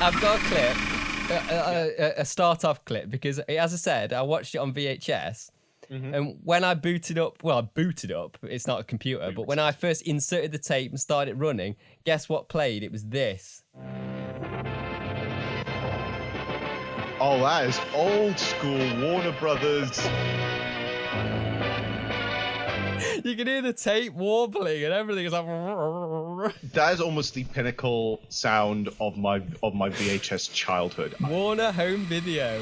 I've got a clip, a start-off clip, because as I said, I watched it on VHS. And when I booted up, it's not a computer, but when I first inserted the tape and started running, guess what played? It was this. Oh, that is old school Warner Brothers. You can hear the tape warbling and everything is like... That is almost the pinnacle sound of my VHS childhood. Warner Home Video.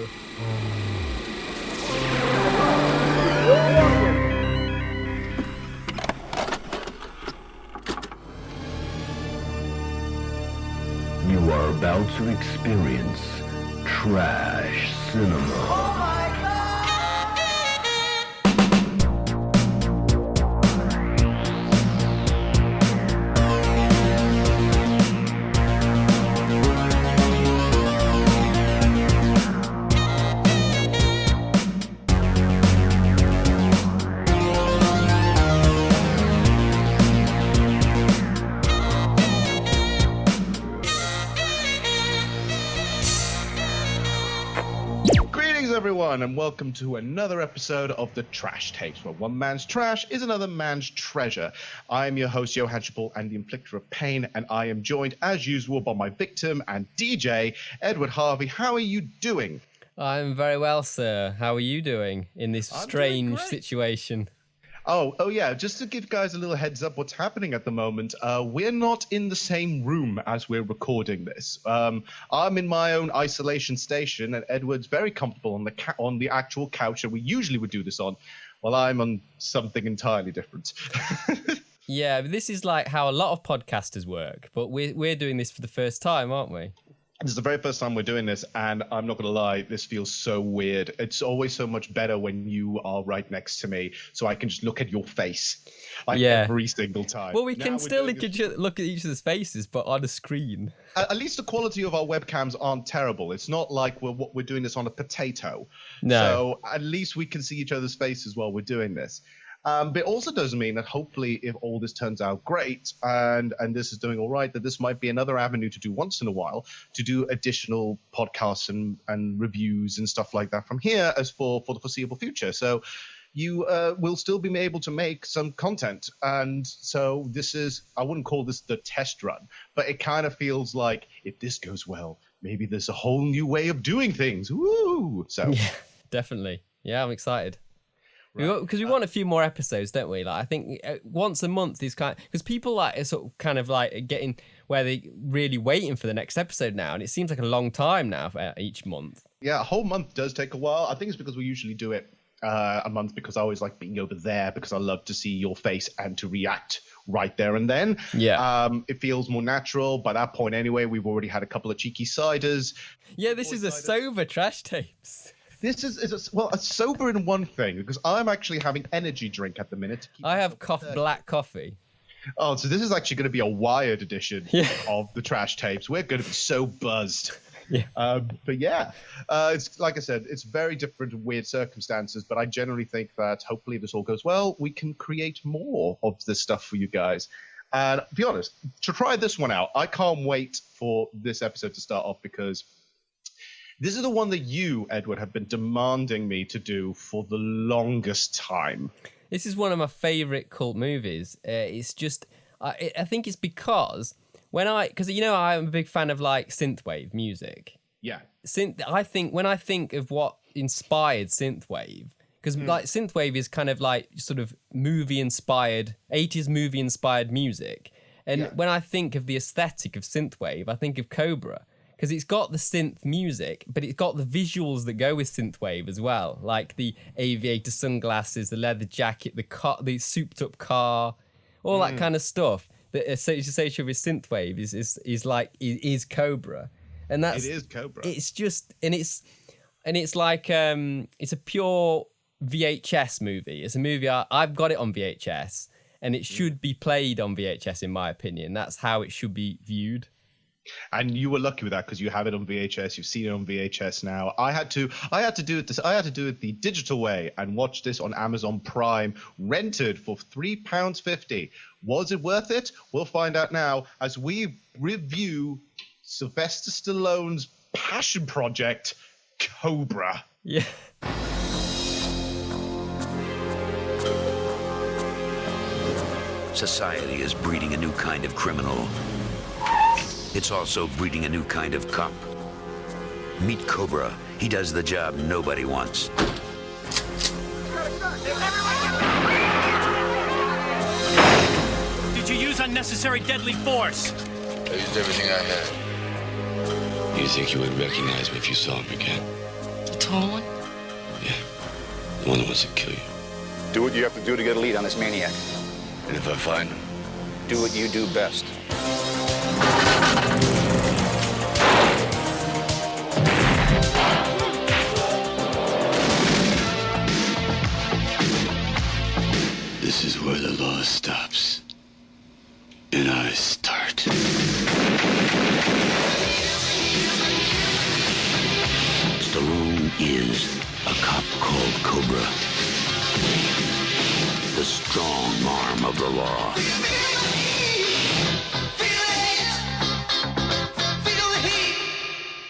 You are about to experience trash cinema. Oh my God! Everyone, and welcome to another episode of the Trash Tapes, where one man's trash is another man's treasure. I am your host, Johann Chipol, and the inflictor of pain, and I am joined, as usual, by my victim and DJ, Edward Harvey. How are you doing? I'm very well, sir. How are you doing in this strange situation? Oh yeah, just to give guys a little heads up what's happening at the moment, we're not in the same room as we're recording this. I'm in my own isolation station, and Edward's very comfortable on the actual couch that we usually would do this on, while I'm on something entirely different. Yeah, but this is like how a lot of podcasters work, but we're doing this for the first time, aren't we? This is the very first time we're doing this, and I'm not going to lie, this feels so weird. It's always so much better when you are right next to me, so I can just look at your face every single time. Well, we can still look at each other's faces, but on a screen. At least the quality of our webcams aren't terrible. It's not like we're doing this on a potato. No. So at least we can see each other's faces while we're doing this. But it also does mean that hopefully if all this turns out great and this is doing all right, that this might be another avenue to do once in a while, to do additional podcasts and reviews and stuff like that from here as for the foreseeable future. So you will still be able to make some content. And so this is, I wouldn't call this the test run, but it kind of feels like if this goes well, maybe there's a whole new way of doing things. Woo! So yeah, definitely. Yeah, I'm excited. Because we want a few more episodes, don't we? Like I think once a month is kind of, because people like are sort of kind of like getting where they really waiting for the next episode now, and it seems like a long time now for each month. Yeah, a whole month does take a while. I think it's because we usually do it a month because I always like being over there because I love to see your face and to react right there and then. Yeah. It feels more natural. By that point anyway, we've already had a couple of cheeky ciders. Yeah, this is a sober trash tapes. This is a sober in one thing, because I'm actually having energy drink at the minute. I have black coffee. Oh, so this is actually going to be a wired edition of the Trash Tapes. We're going to be so buzzed. Yeah. But yeah, it's like I said, it's very different, weird circumstances, but I generally think that hopefully if this all goes well, we can create more of this stuff for you guys. And to be honest, to try this one out, I can't wait for this episode to start off because this is the one that you, Edward, have been demanding me to do for the longest time. This is one of my favourite cult movies. It's just, I think it's because because you know I'm a big fan of like synth-wave music. Yeah. When I think of what inspired synth-wave, because like synth-wave is kind of like sort of movie-inspired, 80s movie-inspired music. And when I think of the aesthetic of synth-wave, I think of Cobra. Because it's got the synth music, but it's got the visuals that go with synthwave as well, like the aviator sunglasses, the leather jacket, the souped-up car, all that kind of stuff. The association with synthwave is Cobra, and it is Cobra. It's just it's like it's a pure VHS movie. It's a movie I've got it on VHS, and it should be played on VHS in my opinion. That's how it should be viewed. And you were lucky with that because you have it on VHS. You've seen it on VHS now. I had to do it the digital way and watch this on Amazon Prime, rented for £3.50. Was it worth it? We'll find out now as we review Sylvester Stallone's passion project, Cobra. Yeah. Society is breeding a new kind of criminal. It's also breeding a new kind of cop. Meet Cobra. He does the job nobody wants. Did you use unnecessary deadly force? I used everything I had. You think you would recognize me if you saw me again? The tall one? Yeah. The one that wants to kill you. Do what you have to do to get a lead on this maniac. And if I find him? Do what you do best. This is where the law stops. And I start. Stallone is a cop called Cobra. The strong arm of the law.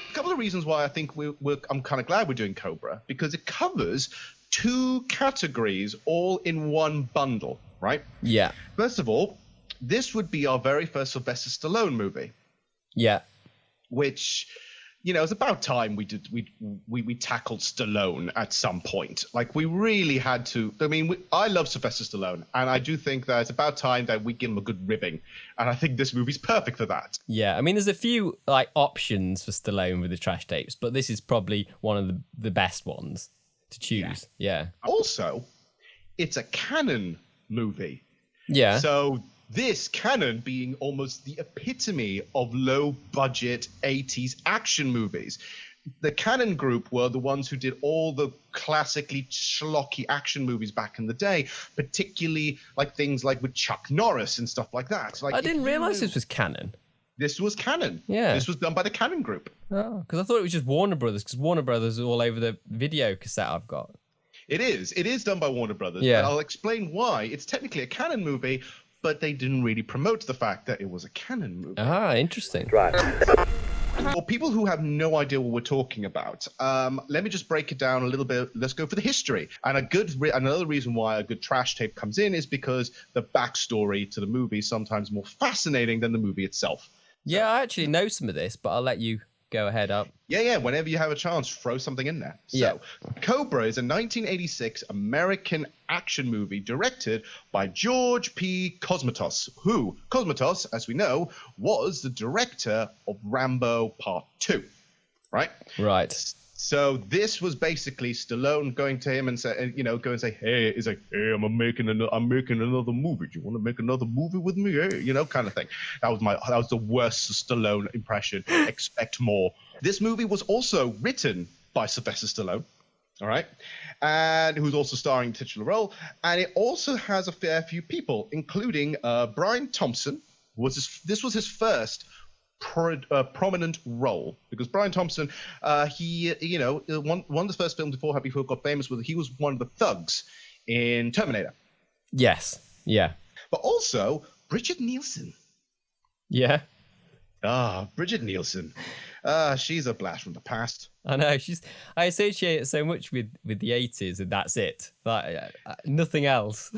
A couple of reasons why I think I'm kind of glad we're doing Cobra, because it covers two categories all in one bundle, right? Yeah. First of all, this would be our very first Sylvester Stallone movie. Yeah. Which, you know, it's about time we tackled Stallone at some point. Like, we really had to. I mean, I love Sylvester Stallone, and I do think that it's about time that we give him a good ribbing. And I think this movie's perfect for that. Yeah, I mean, there's a few like options for Stallone with the trash tapes, but this is probably one of the best ones to choose. Yeah. Also, it's a canon movie. Yeah. So this canon being almost the epitome of low-budget 80s action movies. The Cannon group were the ones who did all the classically schlocky action movies back in the day, particularly like things like with Chuck Norris and stuff like that. Like, I didn't realize this was canon. This was canon. Yeah. This was done by the Cannon group. Oh, because I thought it was just Warner Brothers, because Warner Brothers are all over the video cassette I've got. It is. It is done by Warner Brothers. Yeah. And I'll explain why. It's technically a canon movie, but they didn't really promote the fact that it was a canon movie. Ah, interesting. Right. For people who have no idea what we're talking about, let me just break it down a little bit. Let's go for the history. And another reason why a good trash tape comes in is because the backstory to the movie is sometimes more fascinating than the movie itself. Yeah, I actually know some of this, but I'll let you go ahead up. Yeah. Whenever you have a chance, throw something in there. So, Cobra is a 1986 American action movie directed by George P. Cosmatos, who, Cosmatos, as we know, was the director of Rambo Part 2, right? Right. So this was basically Stallone going to him and say, hey, he's like, hey, I'm making another movie. Do you want to make another movie with me? Hey, kind of thing. That was the worst Stallone impression. Expect more. This movie was also written by Sylvester Stallone, all right, and who's also starring titular role. And it also has a fair few people, including Brian Thompson. This was his first prominent role, because Brian Thompson, he one of the first films before he got famous was he was one of the thugs in Terminator. Yes. Yeah. But also Bridget Nielsen. Yeah. Bridget Nielsen. She's a blast from the past. I know. I associate it so much with the 80s, and that's it. Like, nothing else.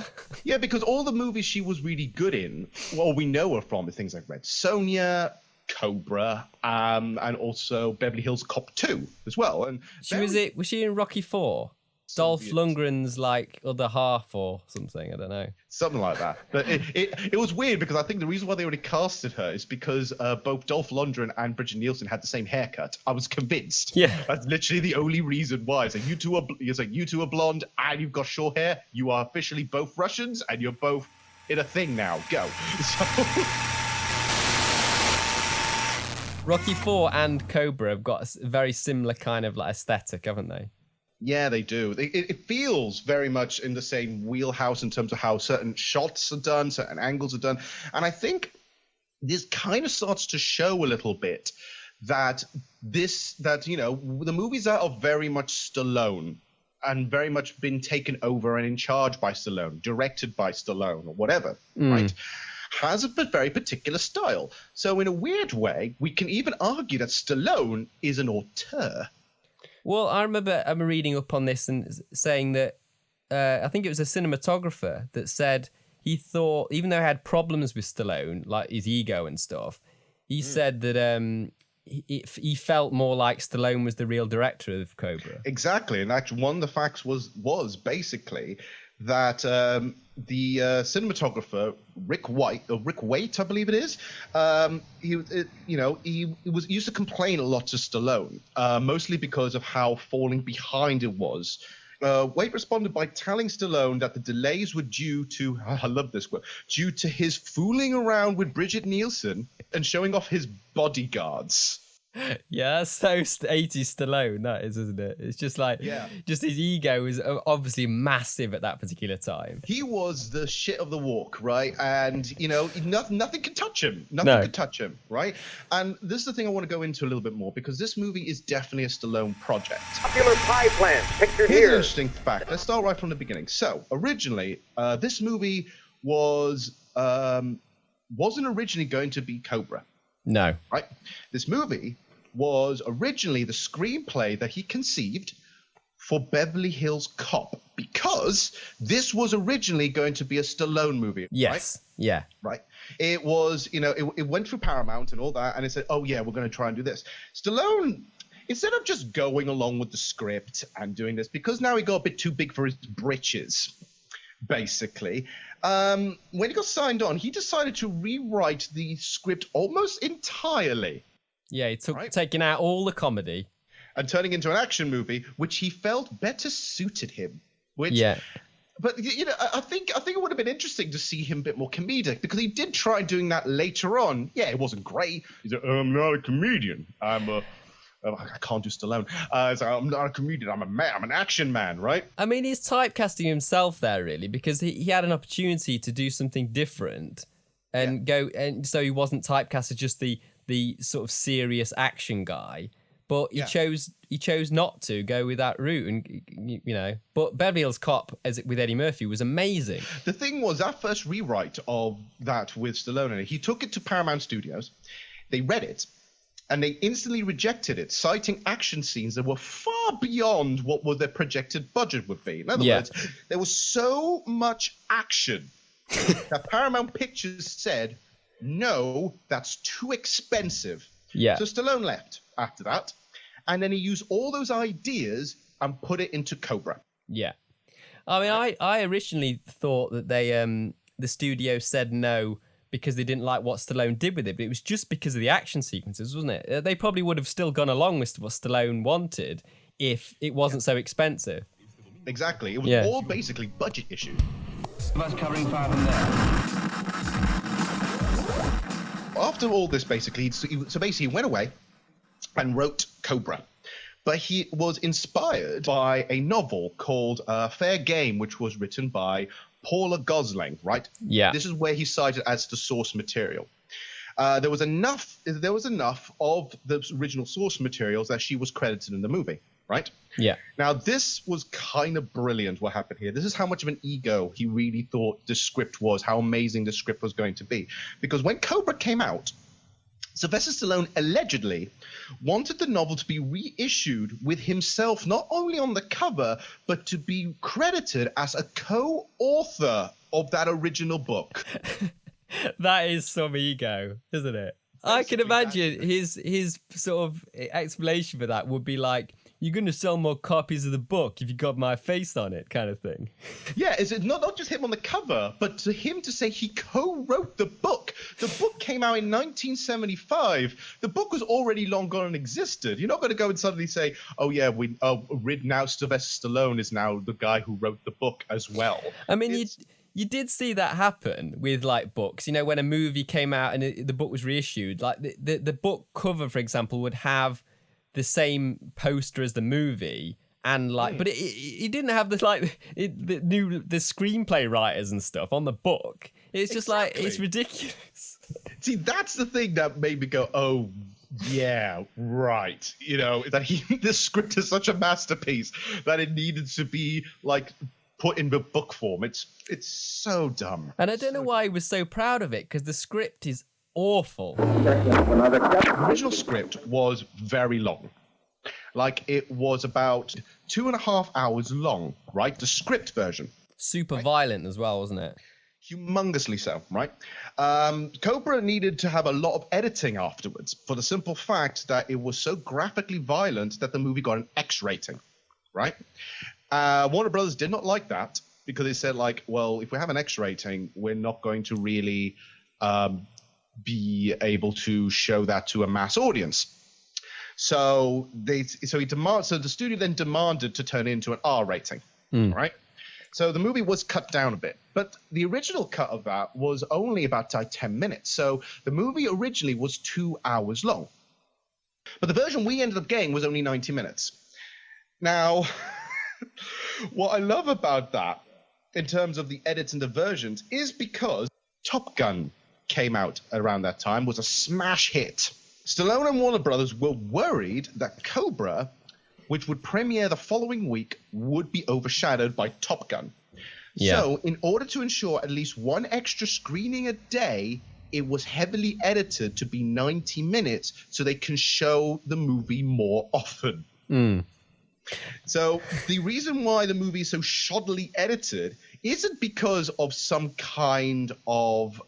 Yeah, because all the movies she was really good in, well, we know her from things like Red Sonja, Cobra, and also Beverly Hills Cop 2 as well. And was she in Rocky 4? Dolph Lundgren's like other half or something, I don't know. Something like that. But it was weird, because I think the reason why they already casted her is because both Dolph Lundgren and Bridget Nielsen had the same haircut. I was convinced. Yeah. That's literally the only reason why. It's like, you two are blonde and you've got short hair. You are officially both Russians and you're both in a thing now. Go. So... Rocky 4 and Cobra have got a very similar kind of like aesthetic, haven't they? Yeah, they do. It feels very much in the same wheelhouse in terms of how certain shots are done, certain angles are done. And I think this kind of starts to show a little bit that the movies that are very much Stallone and very much been taken over and in charge by Stallone, directed by Stallone or whatever, right? has a very particular style. So in a weird way, we can even argue that Stallone is an auteur. Well, I remember reading up on this and saying that I think it was a cinematographer that said he thought, even though he had problems with Stallone, like his ego and stuff, he said that he felt more like Stallone was the real director of Cobra. Exactly, and actually, one of the facts was basically that the cinematographer Rick Waite, I believe it is, he was used to complain a lot to Stallone, mostly because of how falling behind it was. Waite responded by telling Stallone that the delays were due to, I love this quote, due to his fooling around with Bridget Nielsen and showing off his bodyguards. Yeah, that's so 80s Stallone, that is, isn't it? It's just like, just his ego was obviously massive at that particular time. He was the shit of the walk, right? And, nothing could touch him. Nothing could touch him, right? And this is the thing I want to go into a little bit more, because this movie is definitely a Stallone project. Popular pie plant, pictured Here's here. an interesting fact. Let's start right from the beginning. So, originally, this movie wasn't originally going to be Cobra. No. Right? This movie was originally the screenplay that he conceived for Beverly Hills Cop, because this was originally going to be a Stallone movie. Yes. Right? Yeah. Right. It was, it went through Paramount and all that, and it said, oh, yeah, we're going to try and do this. Stallone, instead of just going along with the script and doing this, because now he got a bit too big for his britches, basically, when he got signed on, he decided to rewrite the script almost entirely. Yeah, he taking out all the comedy and turning into an action movie, which he felt better suited him. But I think it would have been interesting to see him a bit more comedic, because he did try doing that later on. Yeah, it wasn't great. He said, I'm not a comedian. I can't do Stallone. So I'm not a comedian. I'm a man. I'm an action man, right? I mean, he's typecasting himself there, really, because he had an opportunity to do something different and go, and so he wasn't typecast as just the sort of serious action guy. But he chose not to go with that route, and But Beverly Hills Cop, with Eddie Murphy, was amazing. The thing was, that first rewrite of that with Stallone in it, he took it to Paramount Studios. They read it, and they instantly rejected it, citing action scenes that were far beyond what their projected budget would be. In other words, there was so much action that Paramount Pictures said, no, that's too expensive. Yeah. So Stallone left after that, and then he used all those ideas and put it into Cobra. Yeah. I mean, I originally thought that the studio said no because they didn't like what Stallone did with it, but it was just because of the action sequences, wasn't it? They probably would have still gone along with what Stallone wanted if it wasn't so expensive. Exactly. It was all basically budget issue. That's covering fire from there. After all this, basically, he went away and wrote Cobra. But he was inspired by a novel called Fair Game, which was written by Paula Gosling, right? Yeah. This is where he cited as the source material. There was enough of the original source materials that she was credited in the movie, right? Yeah. Now, this was kind of brilliant what happened here. This is how much of an ego he really thought the script was, how amazing the script was going to be. Because when Cobra came out, Sylvester Stallone allegedly wanted the novel to be reissued with himself not only on the cover, but to be credited as a co-author of that original book. That is some ego, isn't it? I can imagine his sort of explanation for that would be like, you're going to sell more copies of the book if you got my face on it, kind of thing. Yeah, it's not just him on the cover, but to him to say he co-wrote the book. The book came out in 1975. The book was already long gone and existed. You're not going to go and suddenly say, oh yeah, now Sylvester Stallone is now the guy who wrote the book as well. I mean, you did see that happen with like books. You know, when a movie came out and the book was reissued, like the book cover, for example, would have the same poster as the movie, and like, but it didn't have the screenplay writers and stuff on the book. It's just like, it's ridiculous. See, that's the thing that made me go, oh yeah, right. You know, that the script is such a masterpiece that it needed to be like put in the book form. It's so dumb. And I don't know why he was so proud of it, because the script is awful. The original script was very long. Like, it was about 2.5 hours long, right? The script version. Super violent as well, wasn't it? Humongously so, right? Cobra needed to have a lot of editing afterwards for the simple fact that it was so graphically violent that the movie got an X rating, right? Warner Brothers did not like that because they said, like, well, if we have an X rating, we're not going to really be able to show that to a mass audience. So the studio then demanded to turn it into an R rating, right? So the movie was cut down a bit, but the original cut of that was only about 10 minutes. So the movie originally was 2 hours long, but the version we ended up getting was only 90 minutes. Now, what I love about that in terms of the edits and the versions is because Top Gun came out around that time, was a smash hit. Stallone and Warner Brothers were worried that Cobra, which would premiere the following week, would be overshadowed by Top Gun. Yeah. So in order to ensure at least one extra screening a day, it was heavily edited to be 90 minutes so they can show the movie more often. So the reason why the movie is so shoddily edited isn't because of some kind of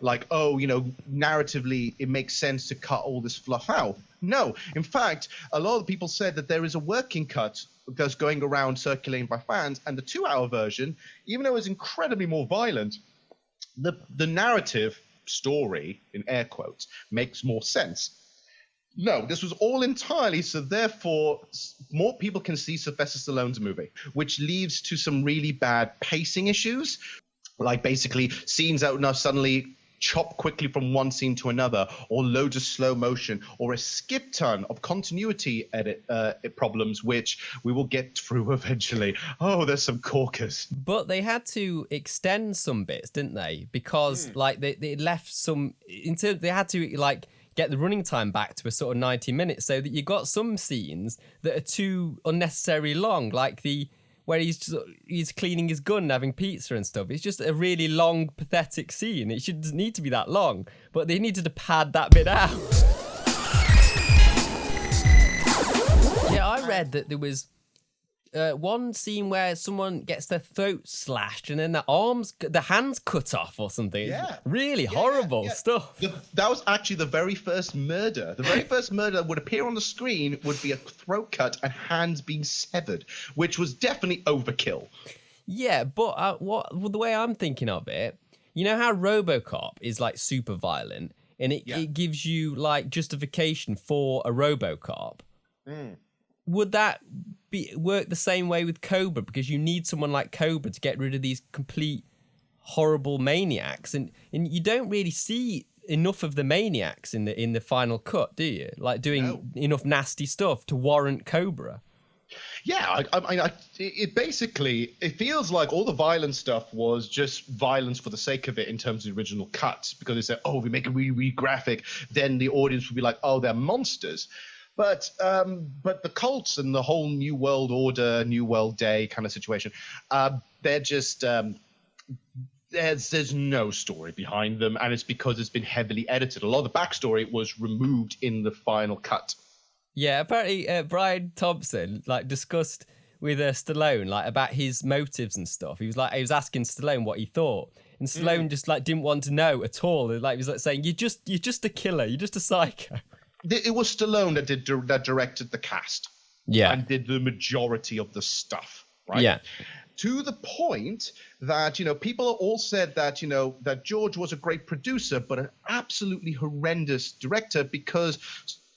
narratively it makes sense to cut all this fluff out. No, in fact, a lot of people said that there is a working cut that's going around circulating by fans, and the 2-hour version, even though it's incredibly more violent, the narrative story, in air quotes, makes more sense. No, this was all entirely so therefore more people can see Sylvester Stallone's movie, which leads to some really bad pacing issues, like basically scenes that now suddenly chop quickly from one scene to another, or loads of slow motion, or a skip ton of continuity edit problems, which we will get through eventually. Oh, there's some corkers. But they had to extend some bits, didn't they? Because like they left some they had to like get the running time back to a sort of 90 minutes, so that you got some scenes that are too unnecessarily long, like where he's cleaning his gun and having pizza and stuff. It's just a really long, pathetic scene. It shouldn't need to be that long, but they needed to pad that bit out. Yeah, I read that there was one scene where someone gets their throat slashed and then the hands cut off or something. Yeah. It's really horrible stuff. That was actually the very first murder. The very first murder that would appear on the screen would be a throat cut and hands being severed, which was definitely overkill. Yeah, but the way I'm thinking of it, you know how RoboCop is like super violent and it gives you like justification for a RoboCop. Would that work the same way with Cobra? Because you need someone like Cobra to get rid of these complete horrible maniacs, and you don't really see enough of the maniacs in the final cut, do you? Like doing enough nasty stuff to warrant Cobra. Yeah, it basically feels like all the violent stuff was just violence for the sake of it in terms of the original cuts, because they said, oh, we make it really, really graphic, then the audience would be like, oh, they're monsters. But the cults and the whole New World Order, New World Day kind of situation, they're just there's no story behind them, and it's because it's been heavily edited. A lot of the backstory was removed in the final cut. Yeah, apparently Brian Thompson like discussed with Stallone like about his motives and stuff. He was asking Stallone what he thought, and Stallone just like didn't want to know at all. Like he was like saying, "You're just a killer. You're just a psycho." It was Stallone that directed the cast, and did the majority of the stuff, right? Yeah. To the point that people all said that that George was a great producer, but an absolutely horrendous director, because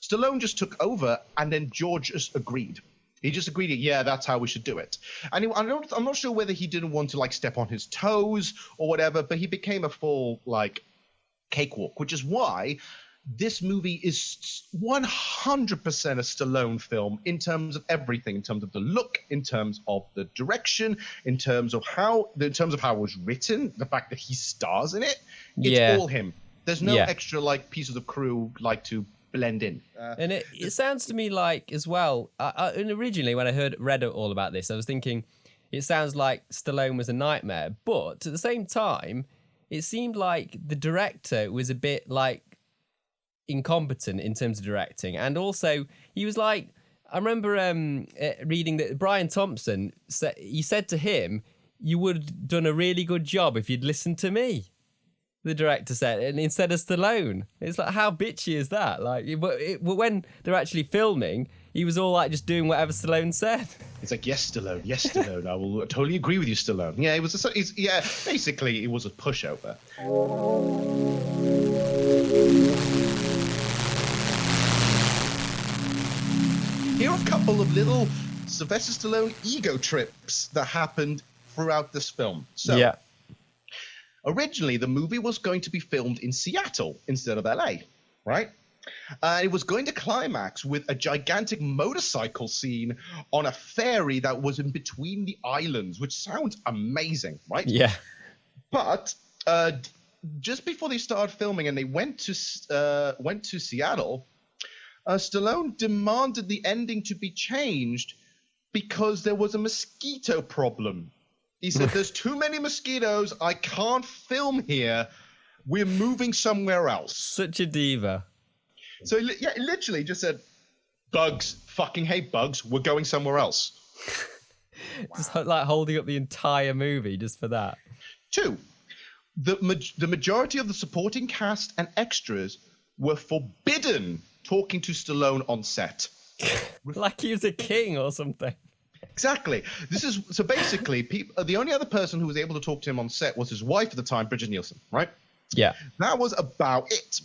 Stallone just took over and then George just agreed. He just agreed, yeah, that's how we should do it. And I'm not sure whether he didn't want to like step on his toes or whatever, but he became a full like cakewalk, which is why this movie is 100% a Stallone film in terms of everything, in terms of the look, in terms of the direction, in terms of how it was written, the fact that he stars in it. It's all him. There's no extra like pieces of crew like to blend in. And it sounds to me like as well. And originally when I read all about this, I was thinking it sounds like Stallone was a nightmare. But at the same time, it seemed like the director was a bit like incompetent in terms of directing. And also, he was like, I remember reading that Brian Thompson, he said to him, "You would have done a really good job if you'd listened to me," the director said, and instead of Stallone. It's like, how bitchy is that? Like, when they're actually filming, he was all like just doing whatever Stallone said. It's like, yes, Stallone, I will totally agree with you, Stallone. Yeah, basically, it was a pushover. Here are a couple of little Sylvester Stallone ego trips that happened throughout this film. So, yeah. Originally, the movie was going to be filmed in Seattle instead of LA, right? It was going to climax with a gigantic motorcycle scene on a ferry that was in between the islands, which sounds amazing, right? Yeah. But just before they started filming and they went to Seattle, Stallone demanded the ending to be changed because there was a mosquito problem. He said, "There's too many mosquitoes. I can't film here. We're moving somewhere else." Such a diva. So, yeah, literally just said, "Bugs, fucking hate bugs. We're going somewhere else." Just like holding up the entire movie just for that. 2, the majority of the supporting cast and extras were forbidden talking to Stallone on set. Like he was a king or something. Exactly. So basically, the only other person who was able to talk to him on set was his wife at the time, Bridget Nielsen, right? Yeah. That was about it.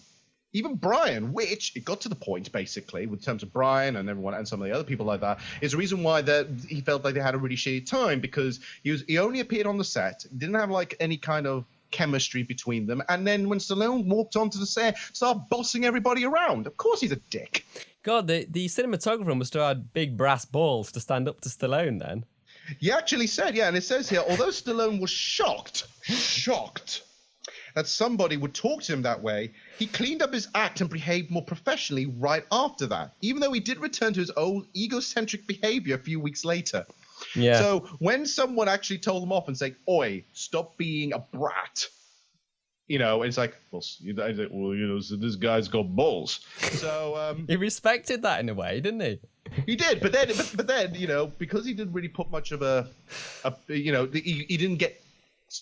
Even Brian, which it got to the point, basically, in terms of Brian and everyone and some of the other people like that, is the reason why he felt like they had a really shitty time, because he only appeared on the set, didn't have like any kind of chemistry between them, and then when Stallone walked onto the set, started bossing everybody around. Of course he's a dick. God, the cinematographer must have had big brass balls to stand up to Stallone then. He actually said, yeah, and it says here, although Stallone was shocked that somebody would talk to him that way, he cleaned up his act and behaved more professionally right after that, even though he did return to his old egocentric behavior a few weeks later. Yeah. So when someone actually told him off and said, "Oi, stop being a brat," it's like, so this guy's got balls. So he respected that in a way, didn't he? He did, but then, because he didn't really put much of he didn't get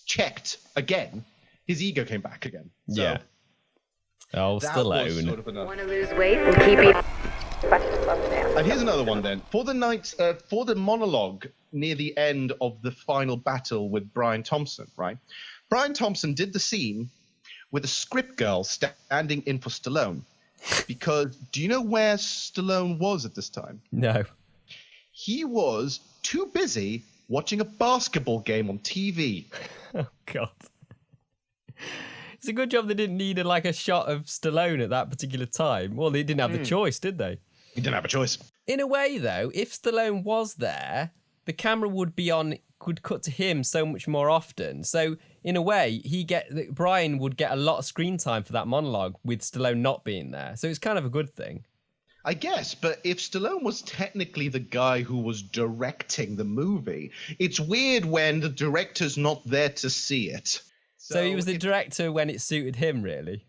checked again. His ego came back again. So yeah. Oh, Stallone. Sort of Want to lose weight and keep it. And here's another one then. For the monologue near the end of the final battle with Brian Thompson, right? Brian Thompson did the scene with a script girl standing in for Stallone. Because do you know where Stallone was at this time? No. He was too busy watching a basketball game on TV. Oh, God. It's a good job they didn't need a shot of Stallone at that particular time. Well, they didn't have the choice, did they? He didn't have a choice. In a way, though, if Stallone was there, the camera could cut to him so much more often. So, in a way, Brian would get a lot of screen time for that monologue with Stallone not being there. So it's kind of a good thing. I guess, but if Stallone was technically the guy who was directing the movie, it's weird when the director's not there to see it. So he was the director when it suited him, really.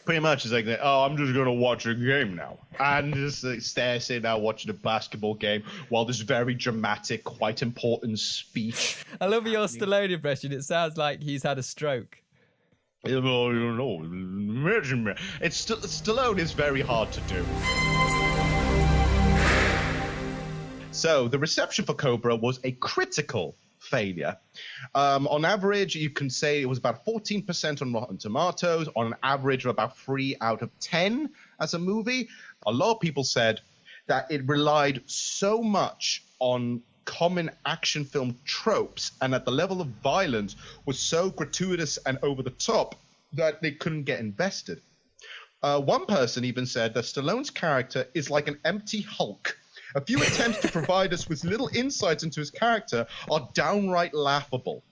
Pretty much, it's like, "Oh, I'm just going to watch a game now." And just sitting there watching a basketball game while this very dramatic, quite important speech. I love your Stallone impression. It sounds like he's had a stroke. Imagine me. Stallone is very hard to do. So the reception for Cobra was a critical failure. On average, you can say it was about 14% on Rotten Tomatoes, on an average of about 3 out of 10 as a movie. A lot of people said that it relied so much on common action film tropes and that the level of violence was so gratuitous and over the top that they couldn't get invested. One person even said that Stallone's character is like an empty Hulk. A few attempts to provide us with little insights into his character are downright laughable.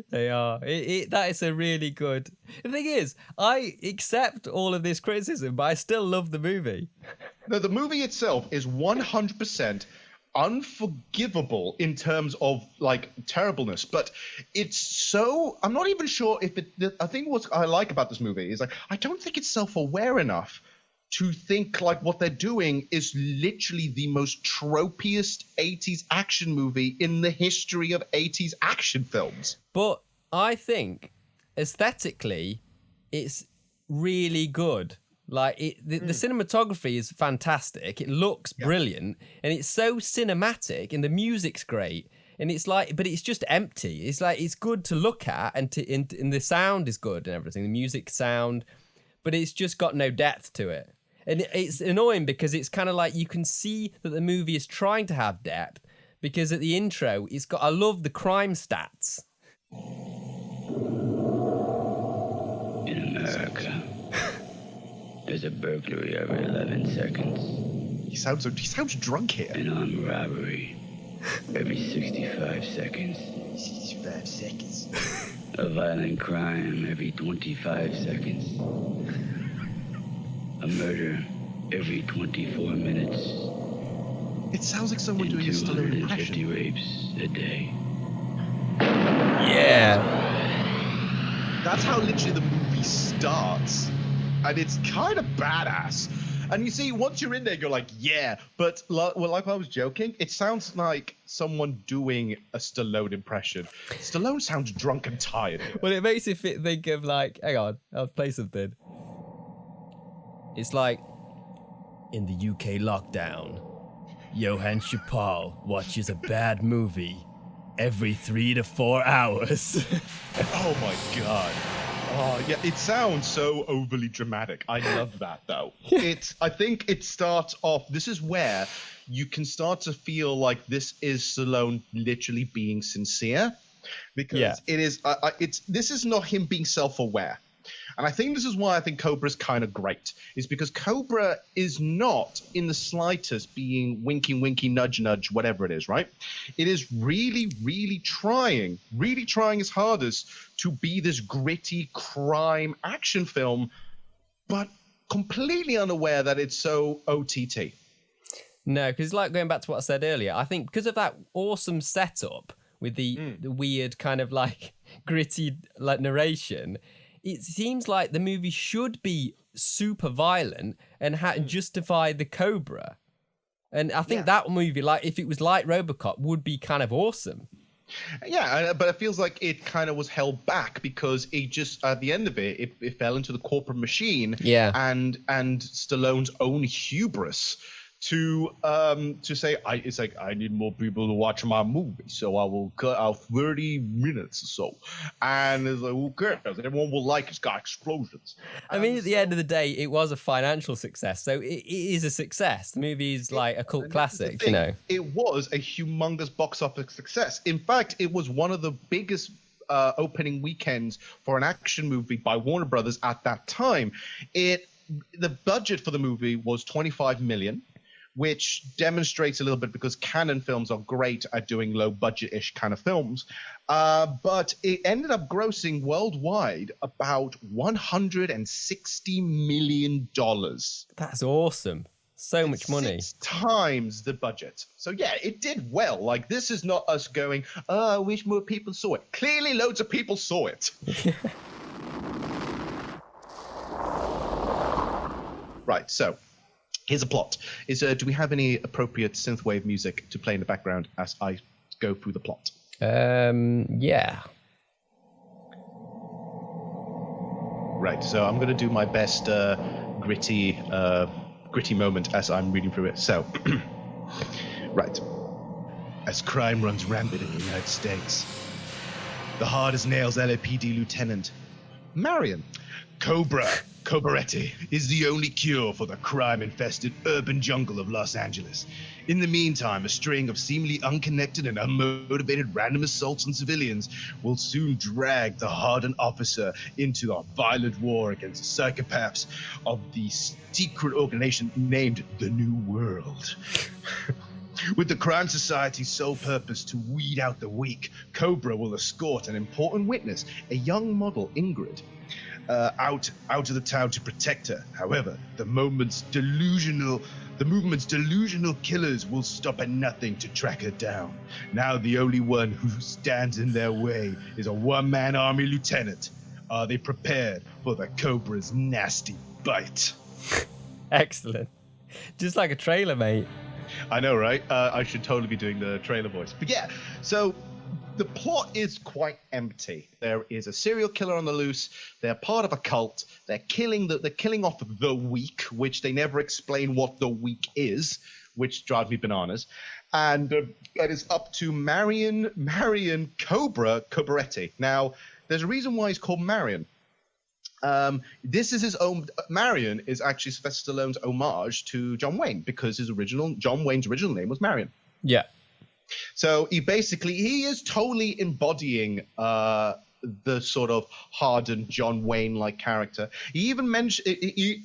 They are. That is a really good... The thing is, I accept all of this criticism, but I still love the movie. No, the movie itself is 100% unforgivable in terms of like terribleness, but it's so, I'm not even sure if I think what I like about this movie is like, I don't think it's self-aware enough to think like what they're doing is literally the most tropiest 80s action movie in the history of 80s action films. But I think aesthetically it's really good. Like the cinematography is fantastic. It looks brilliant, and it's so cinematic, and the music's great. And it's like, but it's just empty. It's like it's good to look at, and the sound is good and everything. The music sound, but it's just got no depth to it. And it's annoying because it's kind of like you can see that the movie is trying to have depth because at the intro, it's got. I love the crime stats. In America. There's a burglary every 11 seconds. He sounds drunk here. An armed robbery every 65 seconds. 65 seconds. A violent crime every 25 seconds. A murder every 24 minutes. It sounds like someone doing a Stallone impression. 250 rapes a day. Yeah. That's how literally the movie starts. And it's kind of badass. And you see, once you're in there, you're like, yeah. But like I was joking, it sounds like someone doing a Stallone impression. Stallone sounds drunk and tired. Well, it makes you think of like, hang on, I'll play something. It's like, in the UK lockdown, Johann Chipol watches a bad movie every 3 to 4 hours. Oh my God. Oh, yeah, it sounds so overly dramatic. I love that, though. I think it starts off, this is where you can start to feel like this is Stallone literally being sincere. Because this is not him being self-aware. And I think this is why I think Cobra is kind of great, is because Cobra is not in the slightest being winky, winky, nudge, nudge, whatever it is, right? It is really, really trying his hardest to be this gritty crime action film, but completely unaware that it's so OTT. No, because like going back to what I said earlier, I think because of that awesome setup with the weird kind of like gritty like narration, it seems like the movie should be super violent and justify the Cobra. And I think that movie, like if it was like RoboCop, would be kind of awesome. Yeah, but it feels like it kind of was held back because it just, at the end of it, it fell into the corporate machine. Yeah. And Stallone's own hubris to say, it's like, I need more people to watch my movie, so I will cut out 30 minutes or so. And it's like, who cares? Everyone will like it's got explosions. I mean, at the end of the day, it was a financial success, so it is a success. The movie is like a cult classic, you know. It was a humongous box office success. In fact, it was one of the biggest opening weekends for an action movie by Warner Brothers at that time. The budget for the movie was $25 million. Which demonstrates a little bit because Canon films are great at doing low budget-ish kind of films. But it ended up grossing worldwide about $160 million. That's awesome. So much money. 6 times the budget. So yeah, it did well. Like, this is not us going, oh, I wish more people saw it. Clearly loads of people saw it. Right, so here's a plot. Do we have any appropriate synthwave music to play in the background as I go through the plot? Yeah. Right, so I'm going to do my best gritty moment as I'm reading through it. So, right. As crime runs rampant in the United States, the hard-as-nails LAPD Lieutenant Marion Cobretti is the only cure for the crime-infested urban jungle of Los Angeles. In the meantime, a string of seemingly unconnected and unmotivated random assaults on civilians will soon drag the hardened officer into a violent war against the psychopaths of the secret organization named the New World. With the crime society's sole purpose to weed out the weak, Cobra will escort an important witness, a young model, Ingrid. out of the town to protect her. However, the movement's delusional killers will stop at nothing to track her down. Now the only one who stands in their way is a one-man army lieutenant. Are they prepared for the Cobra's nasty bite? Excellent. Just like a trailer, mate. I know, right? I should totally be doing the trailer voice. But yeah, so the plot is quite empty. There is a serial killer on the loose. They're part of a cult. They're killing off the weak, which they never explain what the weak is, which drives me bananas. And it is up to Marion Cobretti. Now, there's a reason why he's called Marion. This is his own. Marion is actually Sylvester Stallone's homage to John Wayne, because John Wayne's original name was Marion. Yeah. So he is totally embodying the sort of hardened John Wayne-like character. He even mentioned,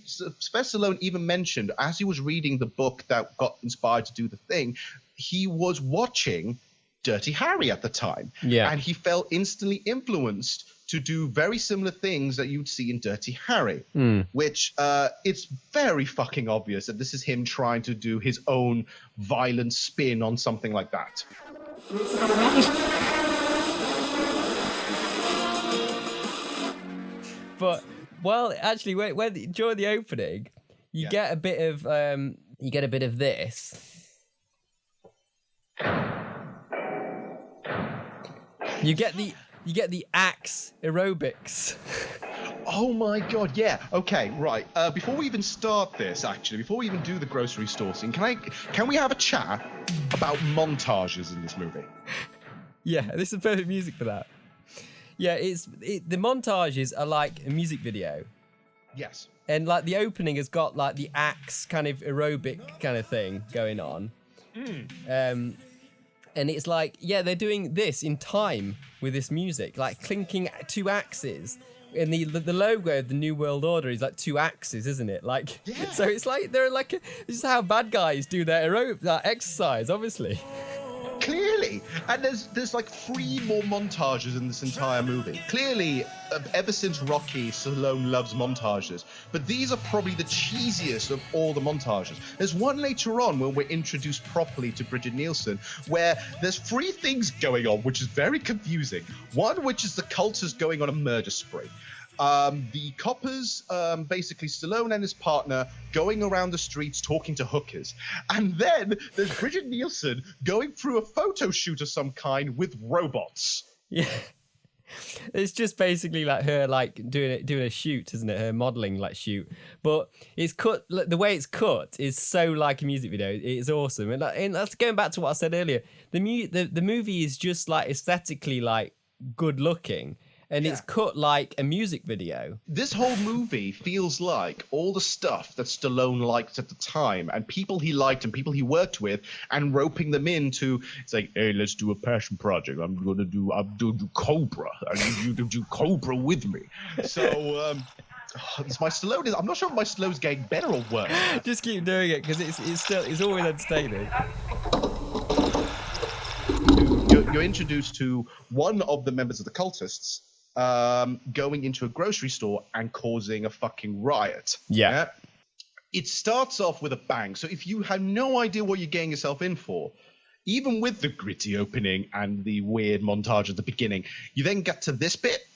Sylvester Stallone even mentioned, as he was reading the book that got inspired to do the thing, he was watching Dirty Harry at the time. Yeah. And he felt instantly influenced to do very similar things that you'd see in Dirty Harry, which it's very fucking obvious that this is him trying to do his own violent spin on something like that. But, well, actually, when during the opening, you get a bit of this. You get the axe aerobics. Oh my god, yeah. Okay, right. Before we even start this, actually, before we even do the grocery store scene, can we have a chat about montages in this movie? Yeah, this is perfect music for that. Yeah, the montages are like a music video. Yes. And like the opening has got like the axe kind of aerobic kind of thing going on. And it's like, yeah, they're doing this in time with this music, like clinking two axes. And the logo of the New World Order is like two axes, isn't it? Like, yeah. So it's like they're like this is how bad guys do their exercise, obviously. Clearly, and there's like 3 more montages in this entire movie. Clearly, ever since Rocky, Stallone loves montages, but these are probably the cheesiest of all the montages. There's one later on when we're introduced properly to Bridget Nielsen, where there's 3 things going on, which is very confusing. One, which is the cultists going on a murder spree. The coppers, basically Stallone and his partner, going around the streets talking to hookers. And then there's Bridget Nielsen going through a photo shoot of some kind with robots. Yeah. It's just basically like her like doing a shoot, isn't it? Her modeling like shoot. But it's cut, the way it's cut is so like a music video. It's awesome. And that's going back to what I said earlier. The movie is just like aesthetically like good looking. And it's cut like a music video. This whole movie feels like all the stuff that Stallone liked at the time, and people he liked and people he worked with, and roping them into, it's like, hey, let's do a passion project. I'm going to do Cobra. I need you to do Cobra with me. So, it's my Stallone. I'm not sure if my Stallone's getting better or worse. Just keep doing it, because it's always entertaining. You're introduced to one of the members of the cultists going into a grocery store and causing a fucking riot. Yeah. It starts off with a bang. So if you have no idea what you're getting yourself in for, even with the gritty opening and the weird montage at the beginning, you then get to this bit,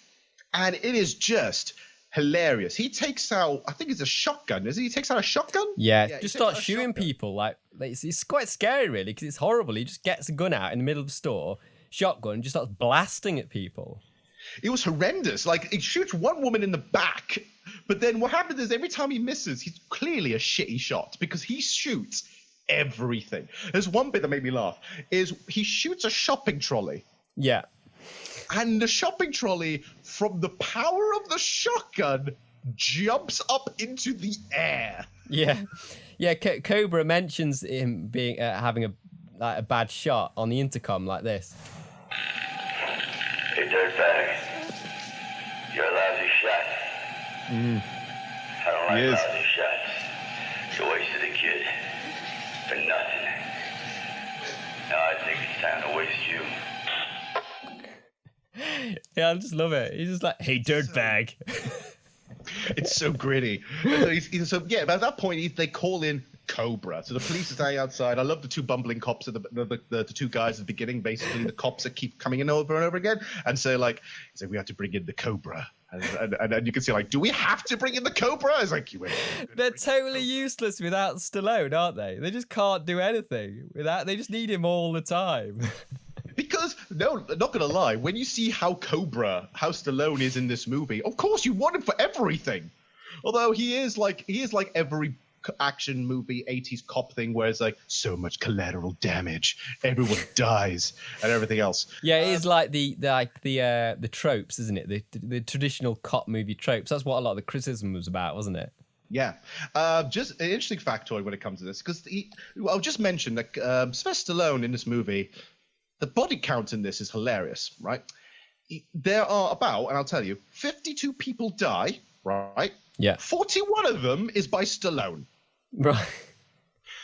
and it is just hilarious. He takes out, I think it's a shotgun, is he? He takes out a shotgun? Yeah, just starts shooting people. Like it's quite scary, really, because it's horrible. He just gets a gun out in the middle of the store, shotgun, and just starts blasting at people. It was horrendous. Like, it shoots one woman in the back, but then what happens is every time he misses, he's clearly a shitty shot, because he shoots everything. There's one bit that made me laugh, is he shoots a shopping trolley. Yeah. And the shopping trolley, from the power of the shotgun, jumps up into the air. Yeah. Cobra mentions him being having a bad shot on the intercom like this. Hey, dirtbag. You're a lousy shot. I don't like lousy shots. It's a waste of the kid. For nothing. Now I think it's time to waste you. Yeah, I just love it. He's just like, hey, dirtbag. It's so gritty. So yeah, by that point, they call in Cobra. So the police are standing outside. I love the two bumbling cops, the two guys at the beginning, basically the cops that keep coming in over and over again. And so like, he's like, we have to bring in the Cobra. And you can see like, do we have to bring in the Cobra? It's like, they're totally useless without Stallone, aren't they? They just can't do anything without. They just need him all the time. Because, no, not gonna lie, when you see how Stallone is in this movie, of course you want him for everything. Although he is like every action movie 80s cop thing where it's like so much collateral damage, everyone dies and everything else. Yeah, it is like the tropes, isn't it? The traditional cop movie tropes. That's what a lot of the criticism was about, wasn't it? Yeah. Just an interesting factoid when it comes to this, because I'll just mention that Sylvester Stallone in this movie, the body count in this is hilarious, right? There are about, and I'll tell you, 52 people die, right? Yeah. 41 of them is by Stallone. Right.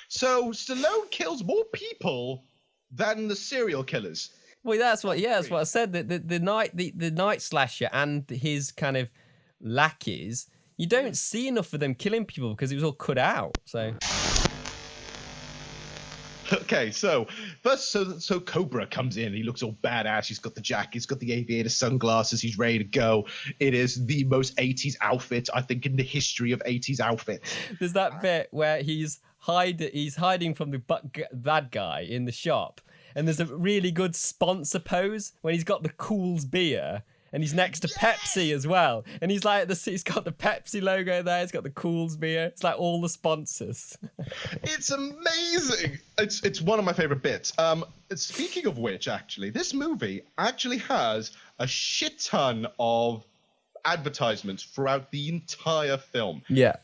So Stallone kills more people than the serial killers. Well, that's what I said. The night slasher and his kind of lackeys, you don't see enough of them killing people because it was all cut out. So. Okay, so first, so Cobra comes in. He looks all badass. He's got the jacket. He's got the aviator sunglasses. He's ready to go. It is the most 80s outfit, I think, in the history of 80s outfits. There's that bit where he's hiding from the bad guy in the shop, and there's a really good sponsor pose when he's got the Cools beer. And he's next to Pepsi as well. And he's like, he's got the Pepsi logo there. He's got the Cools beer. It's like all the sponsors. It's amazing. It's one of my favorite bits. Speaking of which, actually, this movie actually has a shit ton of advertisements throughout the entire film. Yeah.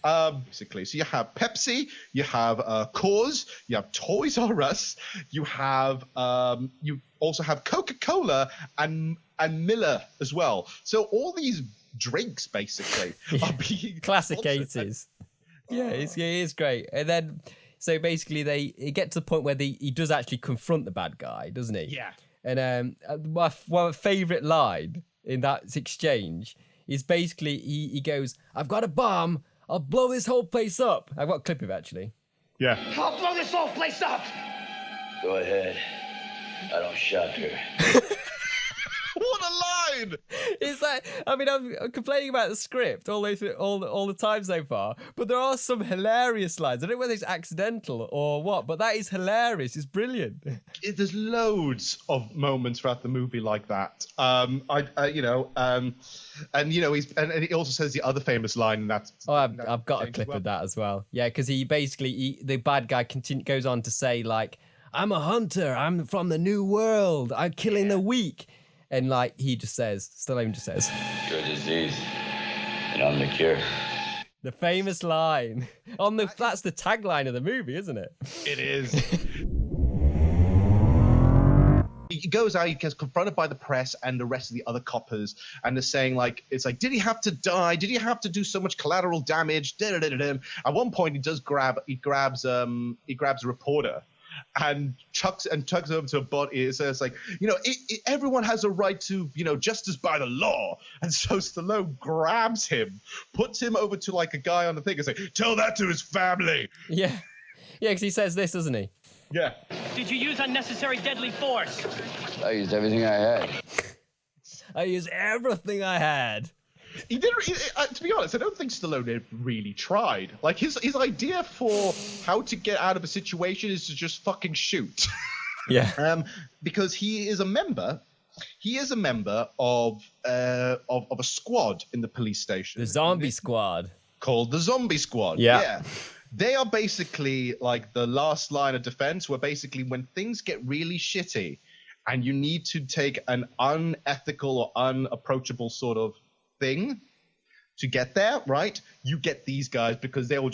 Basically, so you have Pepsi, you have Coors, you have Toys R Us, you also have Coca-Cola and Miller as well. So all these drinks basically are being classic 80s. Yeah, it is great. And then so basically it get to the point where he does actually confront the bad guy, doesn't he? Yeah. And my favorite line in that exchange is basically he goes, "I've got a bomb. I'll blow this whole place up." I've got a clip of it, actually. Yeah. I'll blow this whole place up. Go ahead. I don't shop here. What a line! It's like, I mean, I'm complaining about the script all the time so far, but there are some hilarious lines. I don't know whether it's accidental or what, but that is hilarious. It's brilliant. There's loads of moments throughout the movie like that. And he also says the other famous line, and that's. Oh, I've got a clip of that as well. Yeah, because the bad guy goes on to say like, "I'm a hunter. I'm from the New World. I'm killing the weak." And like Stallone just says, "You're a disease, and I'm the cure." The famous line. That's the tagline of the movie, isn't it? It is. He goes out, he gets confronted by the press and the rest of the other coppers, and they're saying like, it's like, did he have to die? Did he have to do so much collateral damage? At one point, he grabs a reporter and tugs over to a body. It says like, everyone has a right to, justice by the law. And so Stallone grabs him, puts him over to like a guy on the thing and say, "Tell that to his family." Yeah, because he says this, doesn't he? Yeah. Did you use unnecessary deadly force? I used everything I had. I used everything I had. He didn't. To be honest, I don't think Stallone really tried. Like his idea for how to get out of a situation is to just fucking shoot. Yeah. Because he is a member. He is a member of a squad in the police station. The zombie squad. Called the Zombie Squad. Yeah. They are basically like the last line of defense, where basically when things get really shitty and you need to take an unethical or unapproachable sort of thing to get there, right? You get these guys because they'll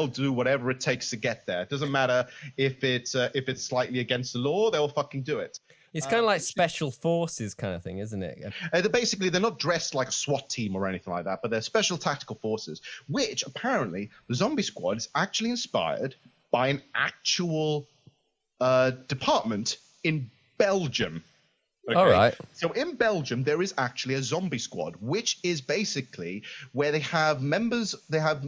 do whatever it takes to get there. It doesn't matter if it's slightly against the law, they'll fucking do it. It's kind of like special forces kind of thing, isn't it? They're not dressed like a SWAT team or anything like that, but they're special tactical forces, which apparently the Zombie Squad is actually inspired by an actual department in Belgium. Okay? All right. So in Belgium, there is actually a zombie squad, which is basically where they have members. They have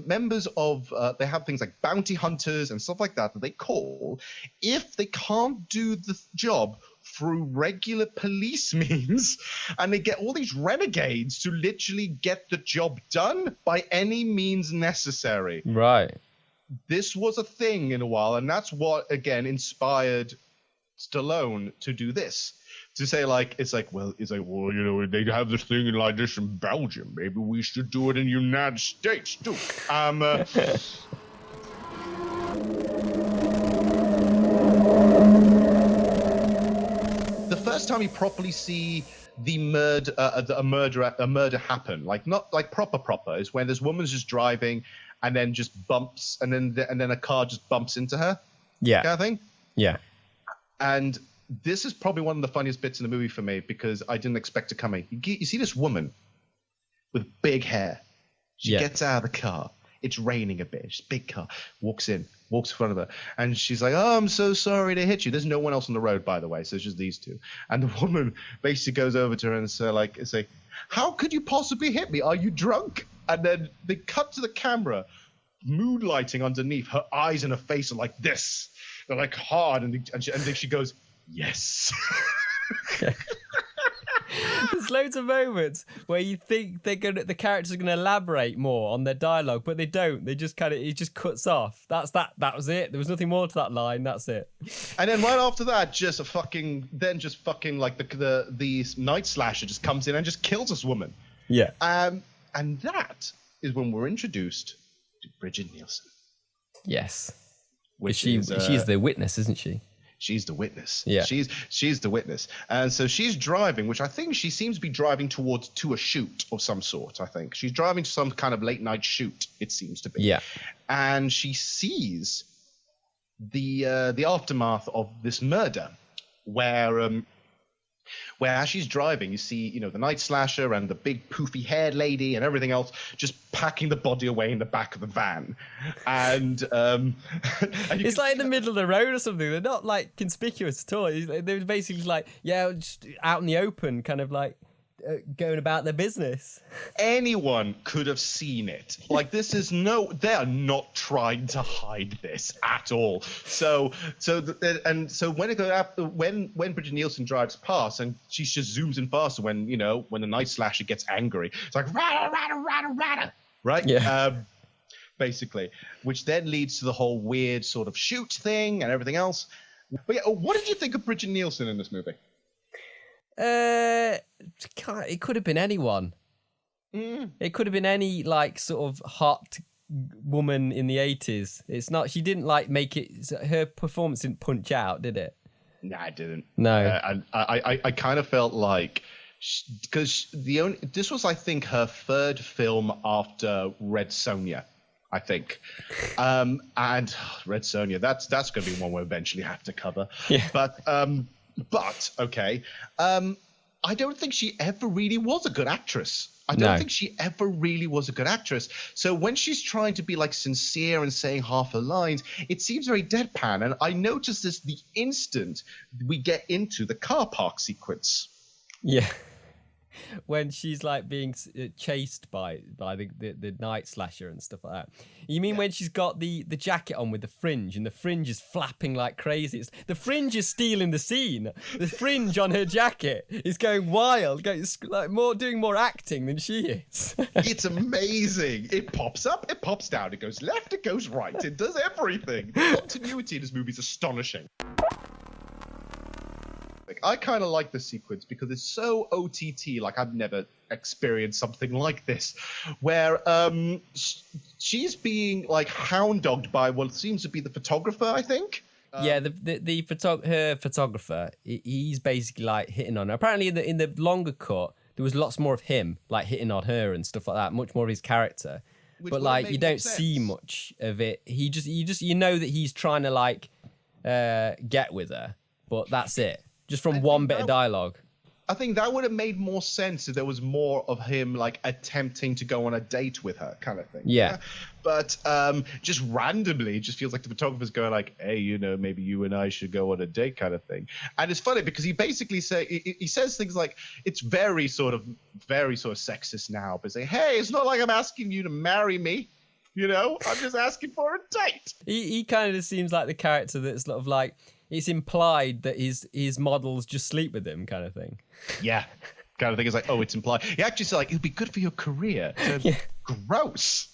things like bounty hunters and stuff like that they call if they can't do the job through regular police means, and they get all these renegades to literally get the job done by any means necessary. Right. This was a thing in a while, and that's what again inspired Stallone to do this. To say well, you know, they have this thing like this in Belgium. Maybe we should do it in the United States too. The first time you properly see the a murder happen, like not like proper, is when this woman's just driving and then just bumps, and then a car just bumps into her. Yeah. Kind of thing. Yeah. And this is probably one of the funniest bits in the movie for me because I didn't expect it coming. You see this woman with big hair. She gets out of the car. It's raining a bit. She's a big car. Walks in front of her. And she's like, oh, I'm so sorry to hit you. There's no one else on the road, by the way. So it's just these two. And the woman basically goes over to her and say, how could you possibly hit me? Are you drunk? And then they cut to the camera, moonlighting underneath. Her eyes and her face are like this. They're like hard. And then she goes, yes. There's loads of moments where you think the characters are gonna elaborate more on their dialogue, but they don't. They just it just cuts off. That was it. There was nothing more to that line. That's it. And then right after that, the night slasher just comes in and just kills this woman. Yeah. And that is when we're introduced to Bridget Nielsen. Yes. She's the witness, isn't she? She's the witness. Yeah. She's the witness. And so she's driving, which I think she seems to be driving to a shoot of some sort, I think. She's driving to some kind of late night shoot, it seems to be. Yeah. And she sees the aftermath of this murder where as she's driving, you see, you know, the night slasher and the big poofy haired lady and everything else just packing the body away in the back of the van. And, it's like in the middle of the road or something. They're not like conspicuous at all. They're basically like, just out in the open, kind of like going about their business. Anyone could have seen it. Like, they are not trying to hide this at all. So when Bridget Nielsen drives past and she just zooms in faster when the night slasher gets angry, it's like rada, right? Yeah. Basically, which then leads to the whole weird sort of shoot thing and everything else. But yeah, what did you think of Bridget Nielsen in this movie? It could have been anyone. It could have been any like sort of hot woman in the 80s. It's not. She didn't like make it. Her performance didn't punch out, did it? Nah, it didn't. No. And I kind of felt like because this was, I think, her third film after Red Sonja. I think, and Red Sonja. That's going to be one we'll eventually have to cover. Yeah. But okay, I don't think she ever really was a good actress. I don't think she ever really was a good actress. So when she's trying to be like sincere and saying half her lines, it seems very deadpan. And I noticed this the instant we get into the car park sequence. Yeah. When she's like being chased by the night slasher and stuff like that. You mean when she's got the jacket on with the fringe and the fringe is flapping like crazy? The fringe is stealing the scene. The fringe on her jacket is going wild, doing more acting than she is. It's amazing. It pops up, it pops down, it goes left, it goes right, it does everything. The continuity in this movie is astonishing. I kind of like the sequence because it's so OTT, like I've never experienced something like this, where she's being like hound dogged by what seems to be the photographer, I think. Her photographer, he's basically like hitting on her. Apparently in the longer cut, there was lots more of him like hitting on her and stuff like that, much more of his character. But like you don't see much of it. You know that he's trying to like get with her, but that's it. Just from one bit of dialogue. I think that would have made more sense if there was more of him like attempting to go on a date with her, kind of thing. Yeah. But just randomly, it just feels like the photographer's going like, "Hey, you know, maybe you and I should go on a date," kind of thing. And it's funny because he basically he says things like, "It's very sort of sexist now," but say, "Hey, it's not like I'm asking you to marry me. You know, I'm just asking for a date." He kind of seems like the character that's sort of like, it's implied that his models just sleep with him, kind of thing. Yeah. Kind of thing is like, oh, it's implied. He actually said like, it'll be good for your career. So Yeah. Gross.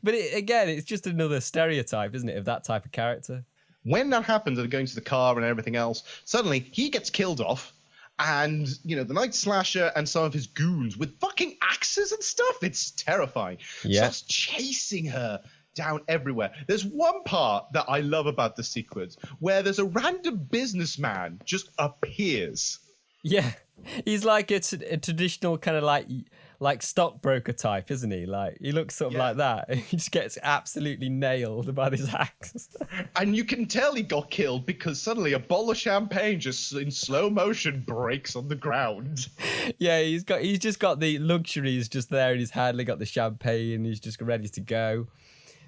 But again, it's just another stereotype, isn't it, of that type of character? When that happens and going to the car and everything else, suddenly he gets killed off. And, you know, the Night Slasher and some of his goons with fucking axes and stuff, it's terrifying. Yeah. Starts chasing her down everywhere. There's one part that I love about the sequence where there's a random businessman just appears. Yeah. He's like a traditional kind of like stockbroker type, isn't he? Like, he looks sort of like that. He just gets absolutely nailed by this axe. And you can tell he got killed because suddenly a bottle of champagne just in slow motion breaks on the ground. Yeah, he's just got the luxuries just there in his hand. He got the champagne. He's just ready to go.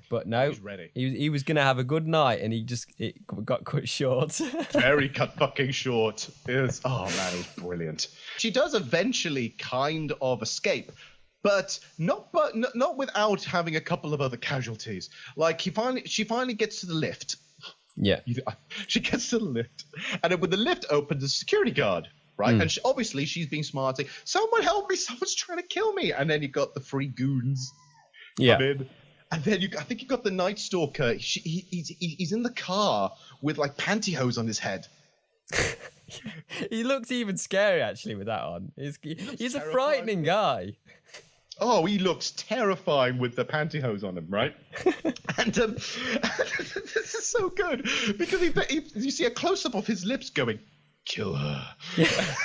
But no, He's ready. He was going to have a good night, and it got cut short. Very cut fucking short. Oh man, it was brilliant. She does eventually kind of escape, but not without having a couple of other casualties. Like she finally gets to the lift. Yeah. She gets to the lift, and when the lift opens, the security guard, right? And obviously she's being smart, saying, "Someone help me! Someone's trying to kill me!" And then you got the three goons. Yeah. Come in. And then I think you got the Night Stalker. He's in the car with like pantyhose on his head. He looks even scary actually with that on. He's a frightening guy. Oh, he looks terrifying with the pantyhose on him, right? And this is so good because you see a close up of his lips going, "Kill her." Yeah.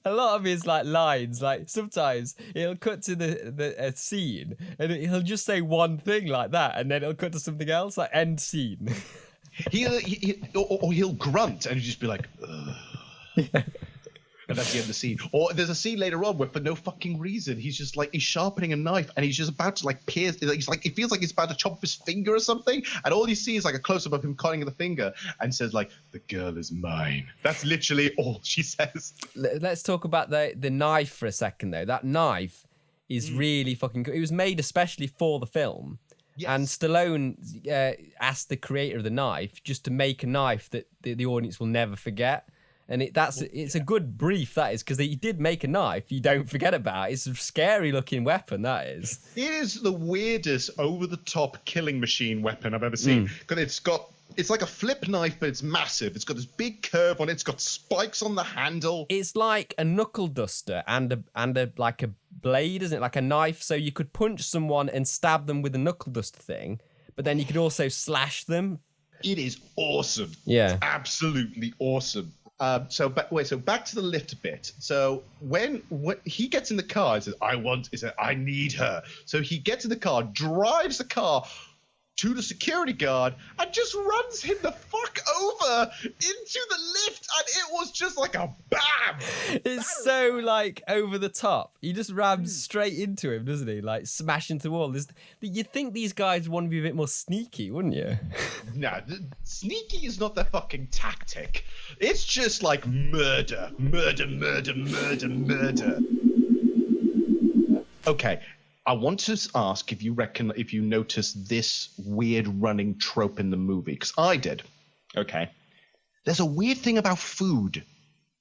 A lot of his like lines, like sometimes he'll cut to the scene and he'll just say one thing like that, and then he'll cut to something else, like end scene. He'll grunt and he'll just be like, "Ugh." Yeah. And that's the end of the scene. Or there's a scene later on where for no fucking reason he's just like he's sharpening a knife and he's just about to like pierce. He's like it feels like he's about to chop his finger or something, and all you see is like a close up of him cutting the finger and says like, "The girl is mine." That's literally all she says. Let's talk about the knife for a second though. That knife is really fucking good. It was made especially for the film. Yes. And Stallone asked the creator of the knife just to make a knife that the audience will never forget. And it's a good brief, that is, because he did make a knife you don't forget about. It's a scary looking weapon, that is. It is the weirdest over-the-top killing machine weapon I've ever seen. Because it's like a flip knife, but it's massive. It's got this big curve on it. It's got spikes on the handle. It's like a knuckle duster and a like a blade, isn't it? Like a knife, so you could punch someone and stab them with a knuckle duster thing, but then you could also slash them. It is awesome. Yeah. It's absolutely awesome. So back to the lift bit. So when he gets in the car, he says, I need her. So he gets in the car, drives the car to the security guard, and just runs him the fuck over into the lift, and it was just like a bam! It's so like over the top. He just rams straight into him, doesn't he? Like smash into the wall. You'd think these guys want to be a bit more sneaky, wouldn't you? No, sneaky is not their fucking tactic. It's just like murder. Okay. I want to ask if you notice this weird running trope in the movie, because I did. Okay. There's a weird thing about food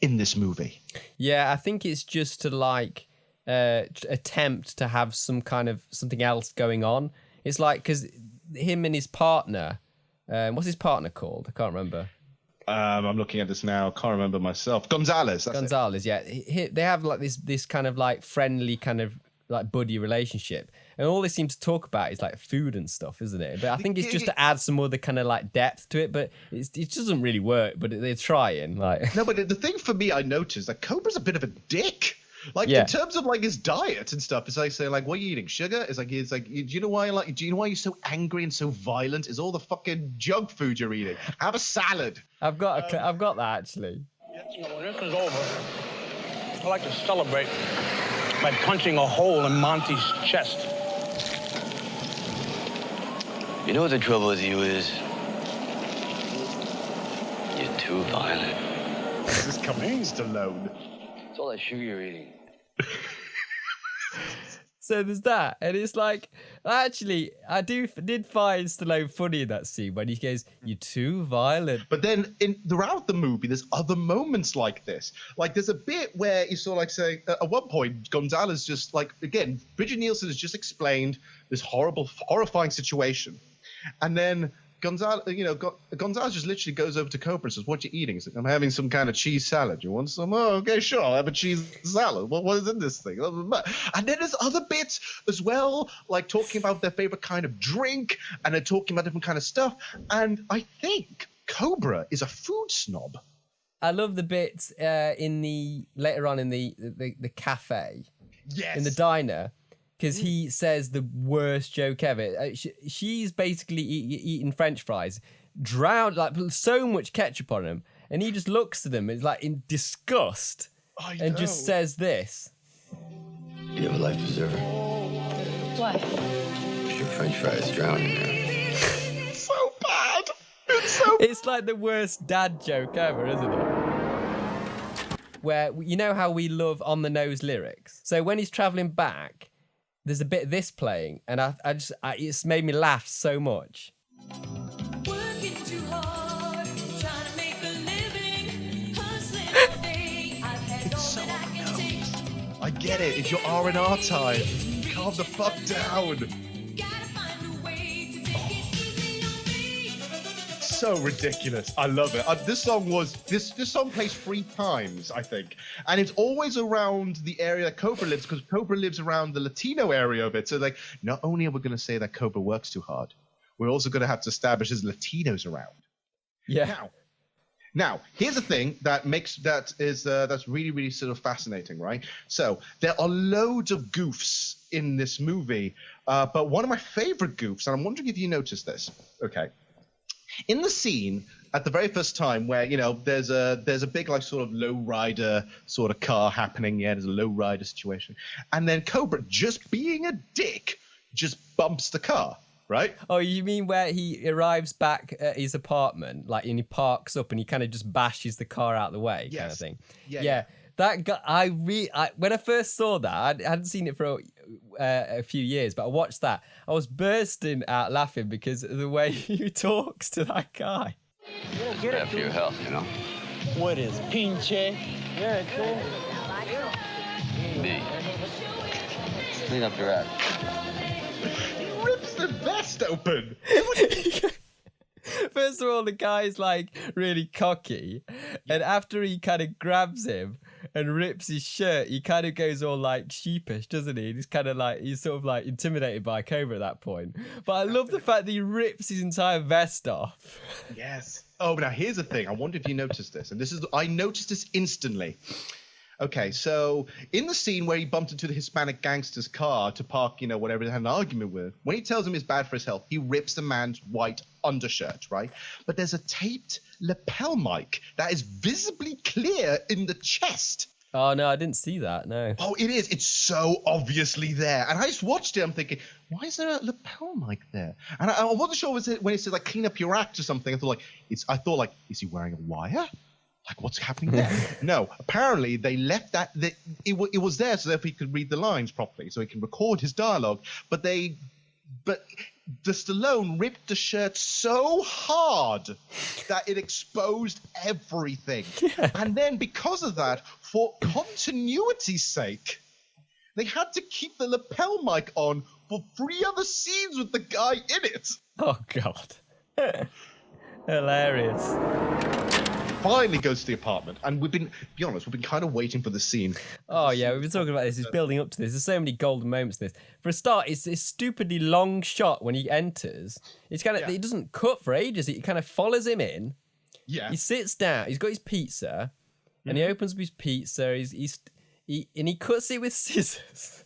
in this movie. Yeah, I think it's just to like attempt to have some kind of something else going on. It's like, because him and his partner, what's his partner called? I can't remember. I'm looking at this now. I can't remember myself. Gonzalez. Yeah. They have like this kind of like friendly kind of like buddy relationship, and all they seem to talk about is like food and stuff, isn't it? But I think it's just to add some other kind of like depth to it, but it doesn't really work, but they're trying. Like, no, but the thing for me, I noticed that Cobra's a bit of a dick. Like in terms of like his diet and stuff, it's like saying like, "What are you eating? Sugar?" It's like, do you know why you're so angry and so violent? Is all the fucking junk food you're eating? Have a salad. I've got that actually. When this is over, I like to celebrate by punching a hole in Monty's chest. You know what the trouble with you is? You're too violent. This is coming, Stallone. It's all that sugar you're eating. So there's that, and it's like, actually, I did find Stallone funny in that scene when he goes, "You're too violent." But then throughout the movie, there's other moments like this. Like there's a bit where he's sort of like saying, at one point, Gonzalez just like, again, Bridget Nielsen has just explained this horrifying situation, and then Gonzalez just literally goes over to Cobra and says, "What you eating?" He's like, "I'm having some kind of cheese salad. You want some?" "Oh, okay, sure. I'll have a cheese salad. What is in this thing?" And then there's other bits as well, like talking about their favorite kind of drink, and they're talking about different kind of stuff. And I think Cobra is a food snob. I love the bit later on in the cafe, yes, in the diner. Because he says the worst joke ever. She's basically eating French fries, drowned, like so much ketchup on them, and he just looks at them, it's like in disgust, and just says this. You have a life preserver. What? Your French fries drowning now. So bad. It's like the worst dad joke ever, isn't it? Where, you know how we love on the nose lyrics? So when he's traveling back, there's a bit of this playing, and it's made me laugh so much. Working too hard, trying to make a living, hustling all day. I've had It's all so that I can take. I get it. It's your R&R time. Calm the fuck down. Gotta find a way to take it easy on me. So ridiculous. I love it. This song plays 3 times, I think, and it's always around the area that Cobra lives, because Cobra lives around the Latino area of it. So like, not only are we going to say that Cobra works too hard, we're also going to have to establish there's Latinos around. Yeah. Now, here's the thing that's really, really sort of fascinating, right? So there are loads of goofs in this movie, but one of my favorite goofs, and I'm wondering if you noticed this. Okay. In the scene at the very first time where, there's a big like sort of low rider sort of car happening. Yeah, there's a low rider situation. And then Cobra, just being a dick, just bumps the car, right? Oh, you mean where he arrives back at his apartment, like, and he parks up and he kind of just bashes the car out of the way, kind of thing. Yeah. That guy, when I first saw that, I hadn't seen it for a few years, but I watched that. I was bursting out laughing because of the way he talks to that guy. Get it for your health, you know? What is pinche? Yeah, cool. Me. Clean up your act. He rips the vest open. First of all, the guy's like really cocky, and after he kind of grabs him and rips his shirt, he kind of goes all like sheepish, doesn't he? He's kind of like, he's sort of like intimidated by Cobra at that point. But I love the fact that he rips his entire vest off. Yes. Oh, now here's the thing. I wonder if you noticed this, and I noticed this instantly. Okay, so in the scene where he bumped into the Hispanic gangster's car to park, whatever they had an argument with, when he tells him it's bad for his health, he rips the man's white undershirt, right? But there's a taped lapel mic that is visibly clear in the chest. Oh, no, I didn't see that, no. Oh, it is. It's so obviously there. And I just watched it. I'm thinking, why is there a lapel mic there? And I wasn't sure when it said, like, clean up your act or something. I thought, is he wearing a wire? Like, what's happening there? No, apparently they left that. It was there so that he could read the lines properly, so he can record his dialogue. But the Stallone ripped the shirt so hard that it exposed everything. Yeah. And then because of that, for continuity's sake, they had to keep the lapel mic on for 3 other scenes with the guy in it. Oh, God. Hilarious. Finally goes to the apartment, and we've been kind of waiting for the scene. Oh yeah, we've been talking about this. It's building up to this. There's so many golden moments in this. For a start, it's this stupidly long shot when he enters. It's kind of it doesn't cut for ages. It kind of follows him in. Yeah. He sits down. He's got his pizza, and he opens up his pizza. He cuts it with scissors.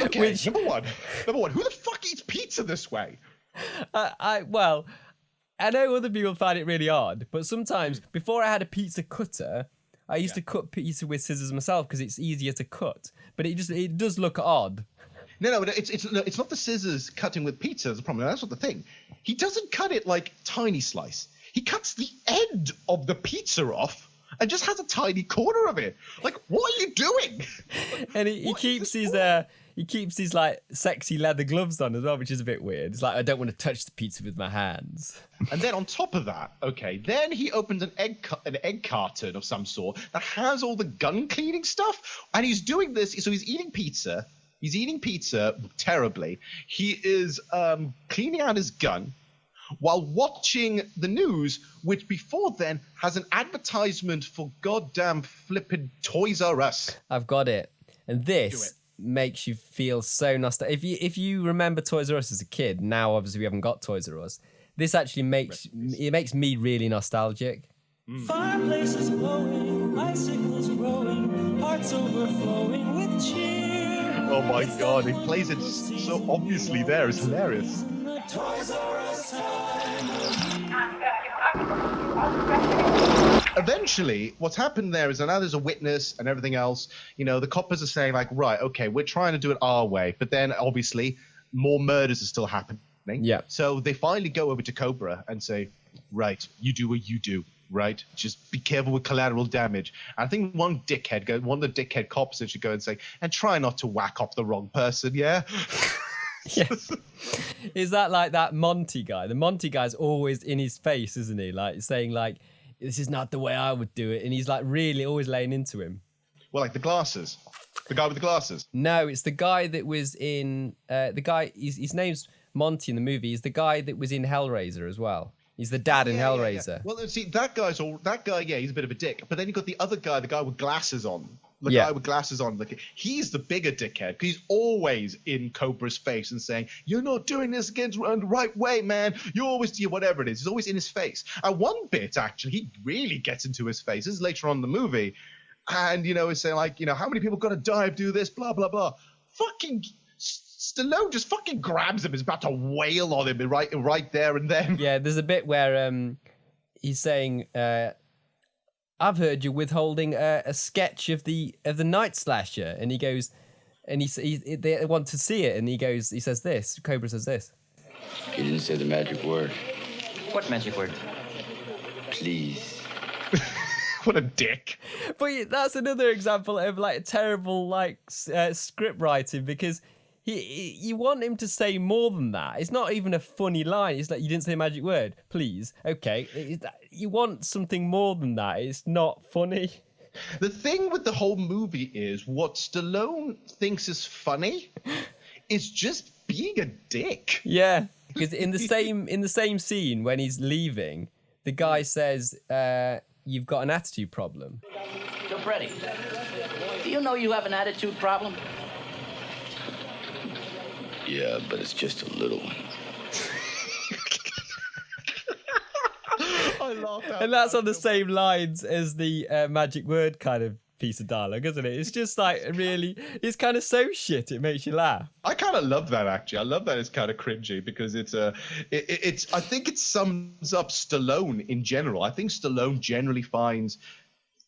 Okay. Number one. Who the fuck eats pizza this way? I know other people find it really odd, but sometimes before I had a pizza cutter, I used to cut pizza with scissors myself because it's easier to cut. But it does look odd. No, it's not the scissors cutting with pizza that's the problem. That's not the thing. He doesn't cut it like tiny slice. He cuts the end of the pizza off and just has a tiny corner of it. Like, what are you doing? And he keeps these like sexy leather gloves on as well, which is a bit weird. It's like, I don't want to touch the pizza with my hands. And then on top of that, then he opens an egg carton of some sort that has all the gun cleaning stuff. And he's doing this, so he's eating pizza. He's eating pizza terribly. He is cleaning out his gun while watching the news, which before then has an advertisement for goddamn flippin' Toys R Us. I've got it. And this makes you feel so nostalgic. If you remember Toys R Us as a kid, now obviously we haven't got Toys R Us, this actually makes me really nostalgic. Fireplaces glowing, icicles growing, hearts overflowing with cheer. Oh my god, he plays it so obviously there. It's hilarious. Toys R Us time. Eventually, what's happened there is that now there's a witness and everything else. You know, the coppers are saying like, right, okay, we're trying to do it our way. But then obviously more murders are still happening. Yeah. So they finally go over to Cobra and say, right, you do what you do. Right, just be careful with collateral damage. And I think one of the dickhead cops should go and say, and try not to whack off the wrong person, yeah? Yeah. Is that like that Monty guy? The Monty guy's always in his face, isn't he? Like saying like, this is not the way I would do it. And he's like really always laying into him. Well, like the glasses. The guy with the glasses. No, it's the guy that was in, his name's Monty in the movie. He's the guy that was in Hellraiser as well. He's the dad in Hellraiser. Yeah. Well, see, that guy, he's a bit of a dick. But then you got the other guy, the guy with glasses on. Guy with glasses on. He's the bigger dickhead because he's always in Cobra's face and saying, "You're not doing this against the right way, man. You always do whatever it is." He's always in his face. And one bit, actually, he really gets into his face. This is later on in the movie. And, he's saying, like, how many people got to die to do this, blah, blah, blah. Fucking Stallone just fucking grabs him. He's about to wail on him right there and then. Yeah, there's a bit where he's saying, "I've heard you're withholding a sketch of the Night Slasher," and he goes, and they want to see it, and he says this. Cobra says this. He didn't say the magic word. What magic word? Please. What a dick. But that's another example of like terrible like script writing because. You want him to say more than that. It's not even a funny line. It's like, you didn't say a magic word. Please. Okay. You want something more than that. It's not funny. The thing with the whole movie is what Stallone thinks is funny is just being a dick. Yeah. Because in the same scene when he's leaving, the guy says, "You've got an attitude problem." So, Freddie, do you know you have an attitude problem? Yeah, but it's just a little one. I laughed out. And that's on the same lines as the magic word kind of piece of dialogue, isn't it? It's just like really, it's kind of so shit it makes you laugh. I kind of love that actually. I love that it's kind of cringy because it's I think it sums up Stallone in general. I think Stallone generally finds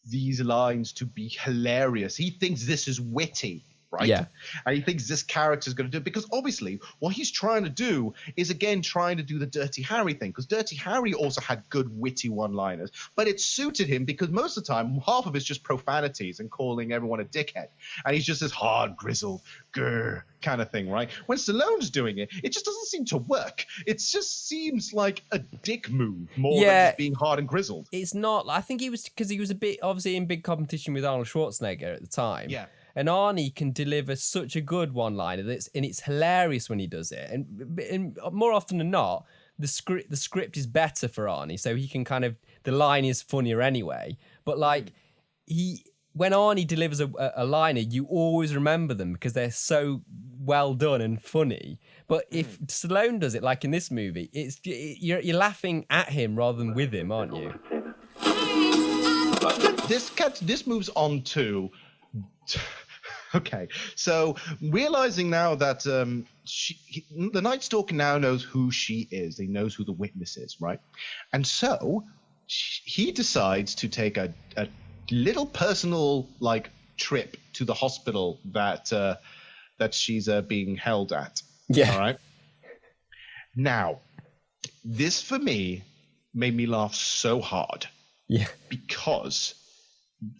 these lines to be hilarious. He thinks this is witty. Right? Yeah. And he thinks this character is going to do it because obviously what he's trying to do is again trying to do the Dirty Harry thing because Dirty Harry also had good witty one-liners, but it suited him because most of the time half of it's just profanities and calling everyone a dickhead, and he's just this hard, grizzled, grr kind of thing, right? When Stallone's doing it, it just doesn't seem to work. It just seems like a dick move more than just being hard and grizzled. It's not. I think he was because he was a bit obviously in big competition with Arnold Schwarzenegger at the time. Yeah. And Arnie can deliver such a good one-liner and it's hilarious when he does it. And more often than not, the script is better for Arnie, so he can kind of the line is funnier anyway. But like when Arnie delivers a liner, you always remember them because they're so well done and funny. But if Stallone does it, like in this movie, you're laughing at him rather than with him, aren't you? This moves on to. Okay, so realizing now that the Night Stalker now knows who she is. He knows who the witness is, right? And so he decides to take a little personal trip to the hospital that she's being held at. Yeah. All right. Now, this for me made me laugh so hard. Yeah. Because,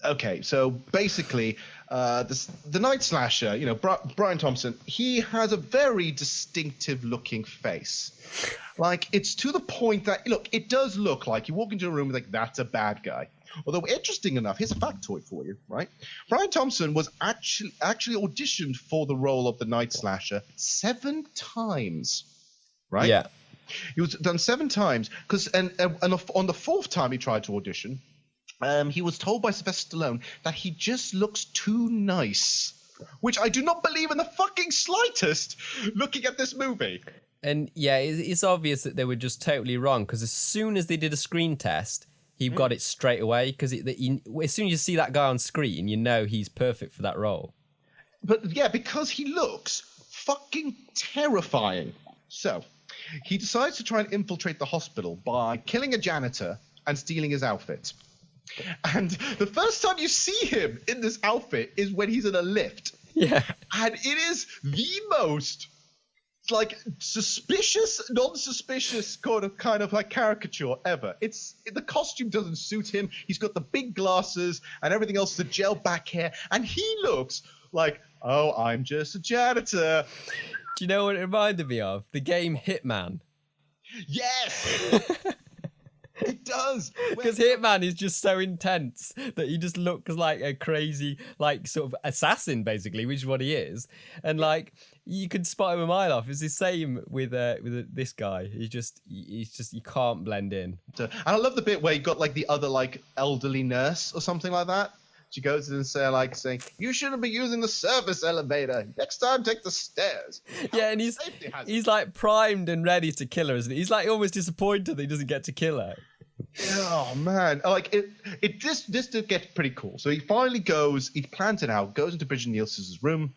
okay, so basically, the Night Slasher, Brian Thompson, he has a very distinctive looking face. It's to the point that, look, it does look like you walk into a room like, that's a bad guy. Although, interesting enough, here's a factoid for you, right? Brian Thompson was actually auditioned for the role of the Night Slasher 7 times, right? Yeah. He was done 7 times because, and on the 4th time he tried to audition, he was told by Sylvester Stallone that he just looks too nice, which I do not believe in the fucking slightest. Looking at this movie, and yeah, it's obvious that they were just totally wrong because as soon as they did a screen test, he got it straight away because as soon as you see that guy on screen, you know he's perfect for that role. But yeah, because he looks fucking terrifying. So he decides to try and infiltrate the hospital by killing a janitor and stealing his outfit. And the first time you see him in this outfit is when he's in a lift. Yeah. And it is the most suspicious, non-suspicious kind of caricature ever. The costume doesn't suit him. He's got the big glasses and everything else, the gel back hair, and he looks like, oh, I'm just a janitor. Do you know what it reminded me of? The game Hitman. Yes! It does. Because Hitman is just so intense that he just looks like a crazy, sort of assassin, basically, which is what he is. And you can spot him a mile off. It's the same with this guy. He's just you can't blend in. And I love the bit where you got the other elderly nurse or something like that. She goes in and saying, you shouldn't be using the service elevator. Next time, take the stairs. Yeah, and he's primed and ready to kill her, isn't he? He's almost disappointed that he doesn't get to kill her. Oh man, this did get pretty cool. So he finally he plans it out, goes into Bridget Nielsen's room,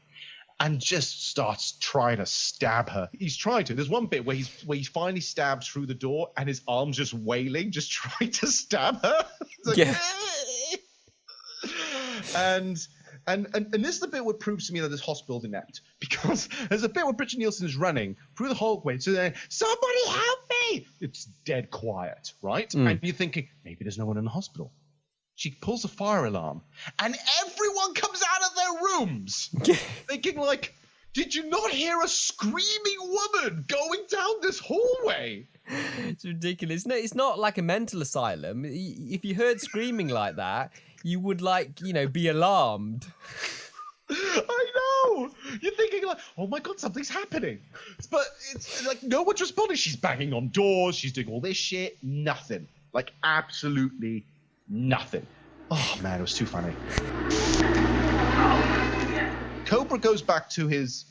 and just starts trying to stab her. He's trying to. There's one bit where he finally stabs through the door, and his arm's just wailing, just trying to stab her. Yeah. And this is the bit what proves to me that this hospital's inept, because there's a bit where Bridget Nielsen is running through the hallway, so then somebody help me! It's dead quiet, right? And you're thinking maybe there's no one in the hospital. She pulls a fire alarm, and everyone comes out of their rooms, thinking did you not hear a screaming woman going down this hallway? It's ridiculous. No, it's not like a mental asylum. If you heard screaming like that, you would be alarmed. I know. You're thinking oh my god, something's happening. But it's no one's responding. She's banging on doors. She's doing all this shit. Nothing. Absolutely nothing. Oh man, it was too funny. Cobra goes back to his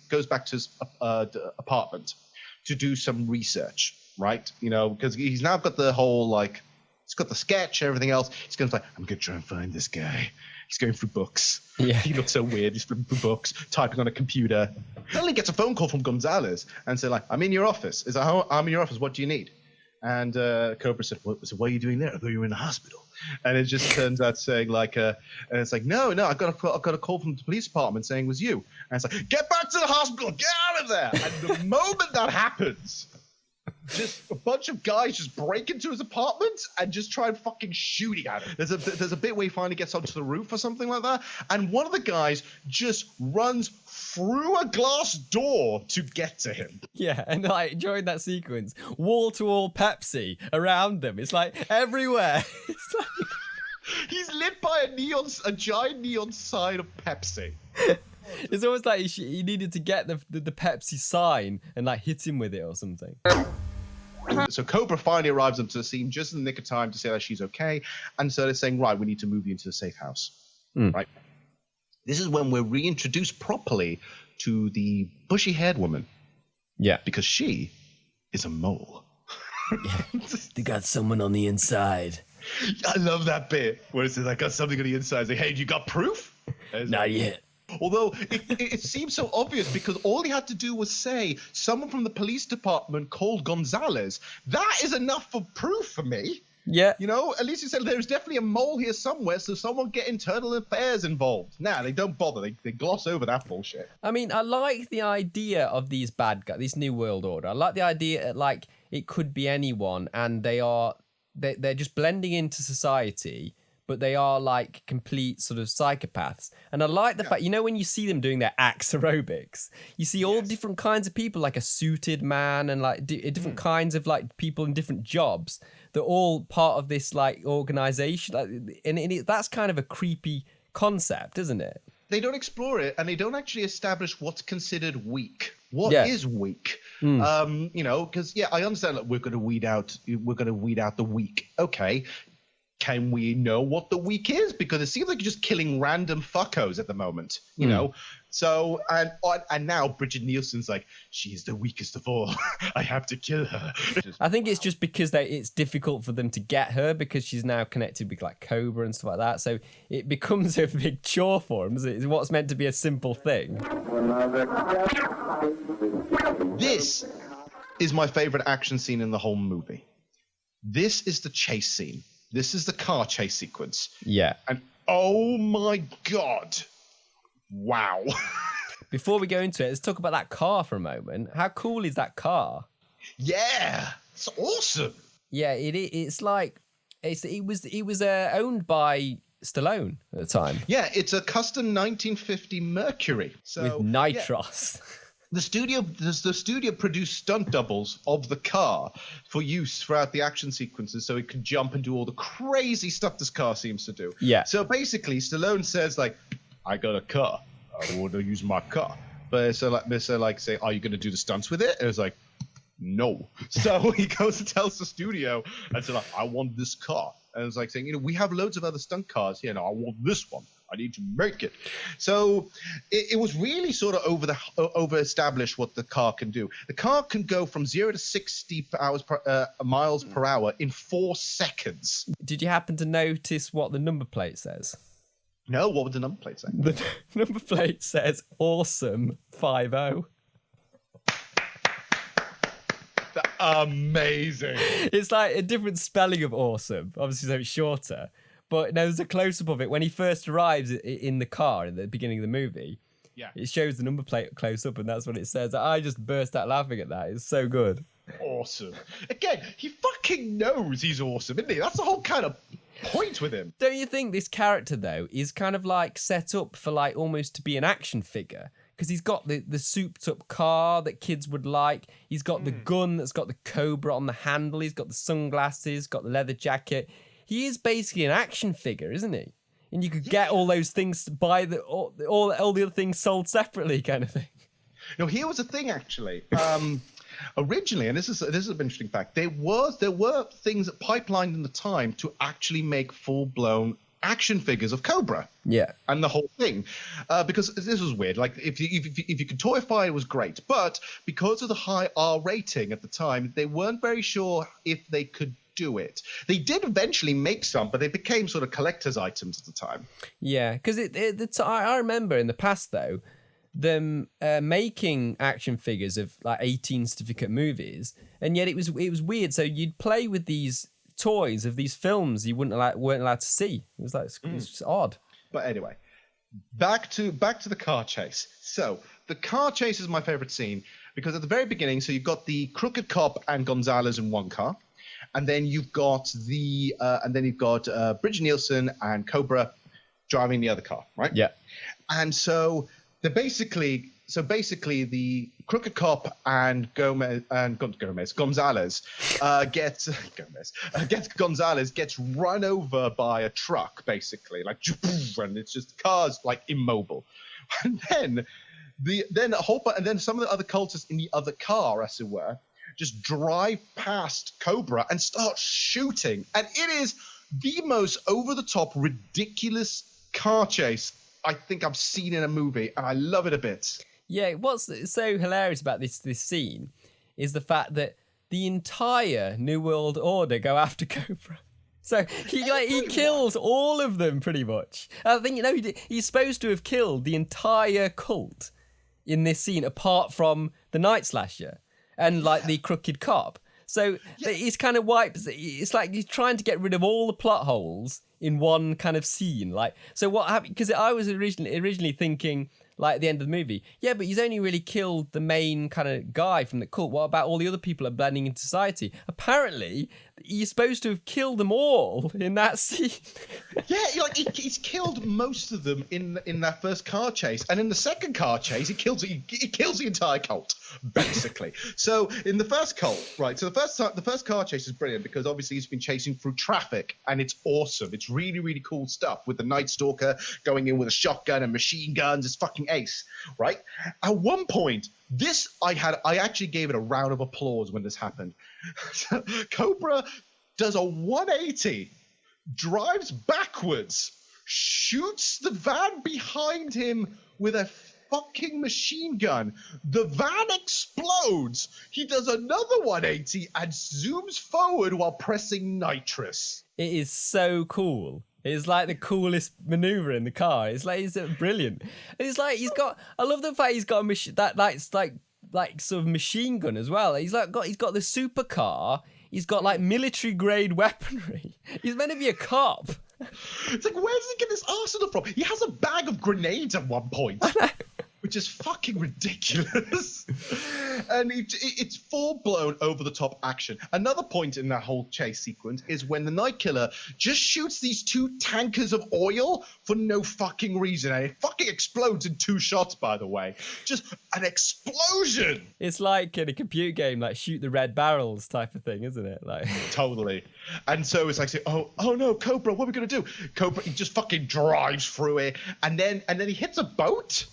apartment to do some research, right? Because he's now got the whole he's got the sketch, everything else. He's going to I'm going to try and find this guy. He's going through books. Yeah. He looks so weird. He's flipping through books, typing on a computer. Suddenly gets a phone call from Gonzalez and says I'm in your office. I'm in your office. What do you need? And Cobra said, what are you doing there? I thought you were in the hospital. And it just turns out saying and it's no, I got a call from the police department saying it was you. And it's get back to the hospital, get out of there. And the moment that happens, just a bunch of guys just break into his apartment and just try and fucking shooting at him. There's a bit where he finally gets onto the roof or something like that, and one of the guys just runs through a glass door to get to him. Yeah, and during that sequence, wall-to-wall Pepsi around them. It's everywhere. It's he's lit by a giant neon sign of Pepsi. It's almost like he needed to get the Pepsi sign and hit him with it or something. So Cobra finally arrives onto the scene just in the nick of time to say that she's okay, and so they're saying, right, we need to move you into the safe house. Right. This is when we're reintroduced properly to the bushy-haired woman. Yeah. Because she is a mole. They got someone on the inside. I love that bit where it says, I got something on the inside. It's hey, you got proof? Not yet. Although it seems so obvious because all he had to do was say someone from the police department called Gonzalez. That is enough for proof for me. Yeah. You know, at least he said there's definitely a mole here somewhere, so someone get internal affairs involved. Nah, they don't bother. They gloss over that bullshit. I mean, I like the idea of these bad guys, this New World Order. I like the idea, like, it could be anyone, and they're just blending into society, but they are like complete sort of psychopaths. And I like the fact, you know, when you see them doing their axe aerobics, you see all different kinds of people, like a suited man and like different kinds of like people in different jobs. They're all part of this like organization. Like, and that's kind of a creepy concept, isn't it? They don't explore it, and they don't actually establish what's considered weak. What is weak? You know, because I understand that we're going to weed out the weak. Okay. Can we know what the weak is? Because it seems like you're just killing random fuckos at the moment, you know? So, and now Bridget Nielsen's like, she is the weakest of all. I have to kill her. I think it's just because it's difficult for them to get her because she's now connected with like Cobra and stuff like that. So it becomes a big chore for them. It's what's meant to be a simple thing. This is my favorite action scene in the whole movie. This is the chase scene. This is the car chase sequence. Yeah. And oh my God. Wow. Before we go into it, let's talk about that car for a moment. How cool is that car? Yeah. It's awesome. Yeah, it's like it was owned by Stallone at the time. Yeah, it's a custom 1950 Mercury. So, with nitros. Yeah. The studio produced stunt doubles of the car for use throughout the action sequences so it could jump and do all the crazy stuff this car seems to do. Yeah. So basically, Stallone says, like, I got a car. I want to use my car. But so like say, are you going to do the stunts with it? And it's like, no. So he goes and tells the studio and says, like, I want this car. And it's like saying, you know, we have loads of other stunt cars here. No, I want this one. I need to make it. So it was really sort of over established what the car can do. The car can go from 0 to 60 miles per hour in 4 seconds. Did you happen to notice what the number plate says? No, what would the number plate say? The number plate says awesome 50. Amazing. It's like a different spelling of awesome, obviously so it's shorter. But no, there's a close-up of it. When he first arrives in the car at the beginning of the movie, it shows the number plate close-up, and that's what it says. I just burst out laughing at that. It's so good. Awesome. Again, he fucking knows he's awesome, isn't he? That's the whole kind of point with him. Don't you think this character, though, is kind of like set up for like almost to be an action figure? Because he's got the souped-up car that kids would like. He's got the gun that's got the Cobra on the handle. He's got the sunglasses, got the leather jacket. He is basically an action figure, isn't he? And you could get all those things by all the other things sold separately, kind of thing. No, here was a thing actually. Originally, and this is an interesting fact, there were things that pipelined in the time to actually make full-blown action figures of Cobra. Yeah. And the whole thing. Because this was weird. Like, if you could toyify, it was great. But because of the high R rating at the time, they weren't very sure if they could do it. They did eventually make some, but they became sort of collector's items at the time. Yeah, because I remember in the past, though, them making action figures of like 18 certificate movies, and yet it was weird. So you'd play with these toys of these films you weren't allowed to see. It was like it's just odd. But anyway, back to the car chase. So the car chase is my favorite scene because at the very beginning, so you've got the crooked cop and Gonzalez in one car, and then you've got Bridget Nielsen and Cobra driving the other car, right? Yeah. And so basically the crooked cop and Gonzalez gets run over by a truck, basically, like, and it's just cars like immobile, and then some of the other cultists in the other car, as it were, just drive past Cobra and start shooting, and it is the most over-the-top, ridiculous car chase I think I've seen in a movie, and I love it a bit. Yeah, what's so hilarious about this scene is the fact that the entire New World Order go after Cobra. So he kills all of them pretty much. I think he's supposed to have killed the entire cult in this scene, apart from the night slasher and like the crooked cop. So he's kind of wipes. It's like he's trying to get rid of all the plot holes in one kind of scene. Like, so what happened? Because I was originally thinking, like at the end of the movie, yeah, but he's only really killed the main kind of guy from the cult. What about all the other people that are blending into society? Apparently, he's supposed to have killed them all in that scene. Yeah, he's killed most of them in that first car chase, and in the second car chase, he kills the entire cult basically. So in the first cult, right? So the first car chase is brilliant because obviously he's been chasing through traffic, and it's awesome. It's really, really cool stuff with the Night Stalker going in with a shotgun and machine guns. It's fucking ace, right? At one point, I actually gave it a round of applause when this happened. Cobra does a 180, drives backwards, shoots the van behind him with a fucking machine gun. The van explodes. He does another 180 and zooms forward while pressing nitrous. It is so cool. It's like the coolest maneuver in the car. It's brilliant. It's like I love the fact he's got a that's like sort of machine gun as well. He's got the supercar. He's got like military grade weaponry. He's meant to be a cop. It's like, where does he get this arsenal from? He has a bag of grenades at one point, which is fucking ridiculous. And it's full-blown over-the-top action. Another point in that whole chase sequence is when the Night Killer just shoots these 2 tankers of oil for no fucking reason. And it fucking explodes in 2 shots, by the way. Just an explosion! It's like in a computer game, like shoot the red barrels type of thing, isn't it? Like Totally. And so it's like, oh no, Cobra, what are we going to do? Cobra, he just fucking drives through it. And then he hits a boat.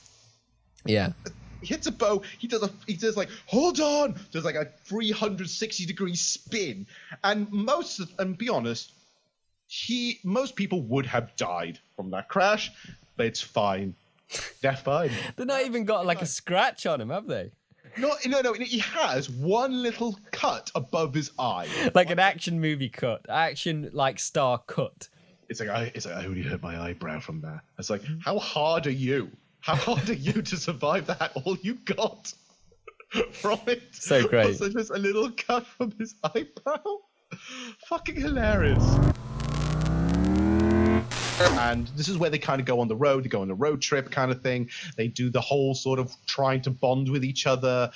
Yeah. He hits a boat. He does like, hold on. Does like a 360-degree spin. And be honest, most people would have died from that crash, but it's fine. They're fine. They've not even got like a scratch on him, have they? No. He has one little cut above his eye, like an action movie cut, action like star cut. It's like I only hurt my eyebrow from that. It's like, how hard are you? How hard are you to survive that? All you got from it. So great. Also just a little cut from his eyebrow. Fucking hilarious. And this is where they kind of go on the road. They go on a road trip kind of thing. They do the whole sort of trying to bond with each other.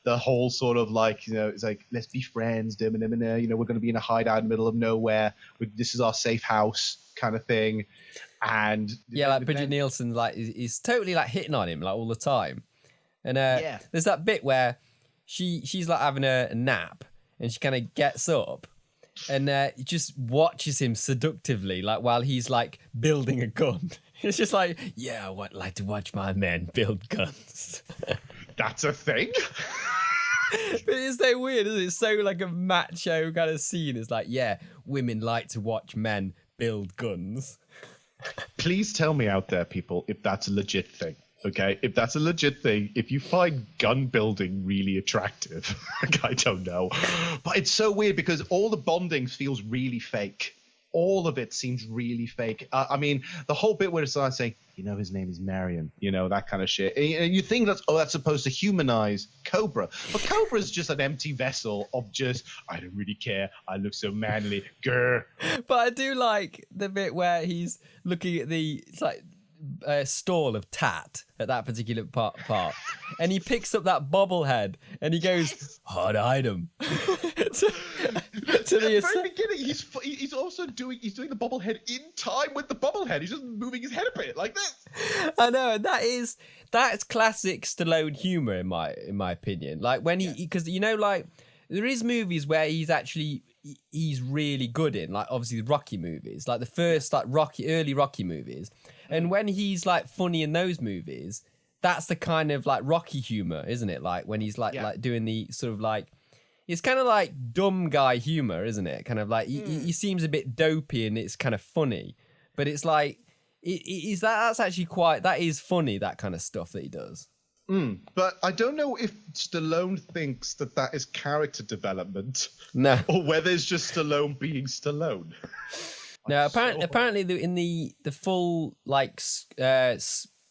The whole sort of like, it's like, let's be friends. We're going to be in a hideout in the middle of nowhere. This is our safe house kind of thing. And yeah, like Bridget Nielsen, like is totally like hitting on him like all the time. And there's that bit where she's like having a nap, and she kind of gets up and just watches him seductively, like while he's like building a gun. It's just like, yeah, I would like to watch my men build guns. That's a thing. But it's so weird, isn't it? It's so like a macho kind of scene. It's like, yeah, women like to watch men build guns. Please tell me out there, people, if that's a legit thing. Okay, if that's a legit thing, if you find gun building really attractive, I don't know. But it's so weird because all the bonding feels really fake. All of it seems really fake. I mean, the whole bit where it's like saying, his name is Marion, that kind of shit. And you think that's supposed to humanize Cobra. But Cobra is just an empty vessel of just, I don't really care. I look so manly. Grr. But I do like the bit where he's looking at it's like stall of tat at that particular part. And he picks up that bobblehead and he goes, hard item. At the very beginning, he's also doing the bobblehead in time with the bobblehead. He's just moving his head a bit like this. I know, and that's classic Stallone humor in my opinion. Like when because like there is movies where he's really good in, like obviously the Rocky movies, like the first like early Rocky movies, and when he's like funny in those movies, that's the kind of like Rocky humor, isn't it? Like when he's like doing the sort of like. It's kind of like dumb guy humor, isn't it? Kind of like he seems a bit dopey and it's kind of funny, but it's like that's actually that is funny, that kind of stuff that he does. But I don't know if Stallone thinks that is character development, No. or whether it's just Stallone being Stallone. No, apparently in the full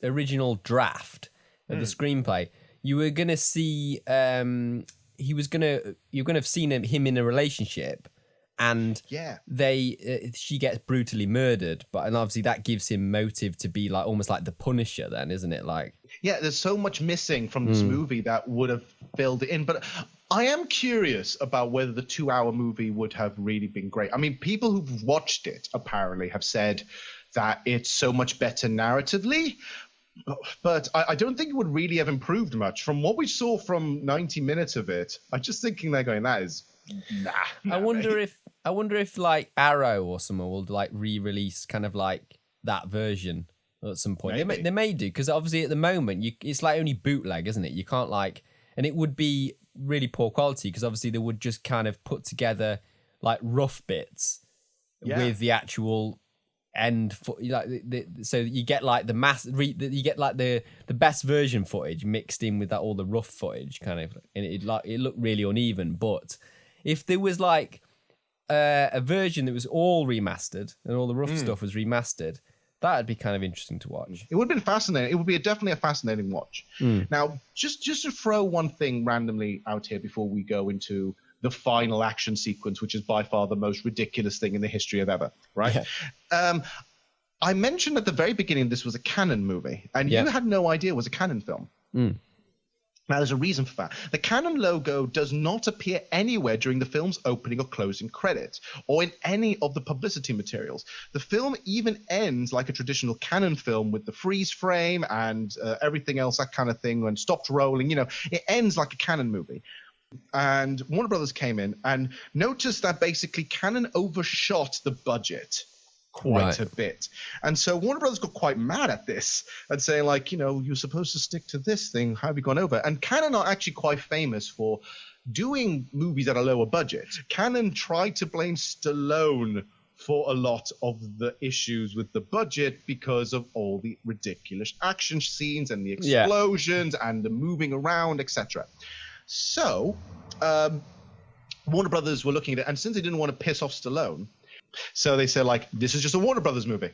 original draft of the screenplay, you were gonna see you're gonna have seen him in a relationship, and she gets brutally murdered, and obviously that gives him motive to be like almost like the Punisher, then, isn't it? Like, yeah, there's so much missing from this movie that would have filled it in, but I am curious about whether the 2-hour movie would have really been great. I mean, people who've watched it apparently have said that it's so much better narratively, but I don't think it would really have improved much. From what we saw from 90 minutes of it, I'm just thinking they're going, that is, nah. I wonder if like Arrow or someone will like re-release kind of like that version at some point. They may do, because obviously at the moment it's like only bootleg, isn't it? You can't like, and it would be really poor quality because obviously they would just kind of put together like rough bits with the actual end so you get like you get like the best version footage mixed in with that all the rough footage kind of, and it looked really uneven. But if there was like a version that was all remastered and all the rough stuff was remastered, that'd be kind of interesting to watch. It would have been fascinating. It would be definitely a fascinating watch. Now, just to throw one thing randomly out here before we go into the final action sequence, which is by far the most ridiculous thing in the history of ever, right? Yeah. I mentioned at the very beginning this was a Cannon movie, and you had no idea it was a Cannon film. Now, there's a reason for that. The Canon logo does not appear anywhere during the film's opening or closing credits, or in any of the publicity materials. The film even ends like a traditional Canon film with the freeze frame and everything else, that kind of thing, and stopped rolling. You know, it ends like a Canon movie. And Warner Brothers came in and noticed that basically Canon overshot the budget quite a bit. And so Warner Brothers got quite mad at this and saying, like, you know, you're supposed to stick to this thing. How have you gone over? And Canon are actually quite famous for doing movies at a lower budget. Canon tried to blame Stallone for a lot of the issues with the budget because of all the ridiculous action scenes and the explosions and the moving around, etc. So Warner Brothers were looking at it, and since they didn't want to piss off Stallone, so they said, like, this is just a Warner Brothers movie.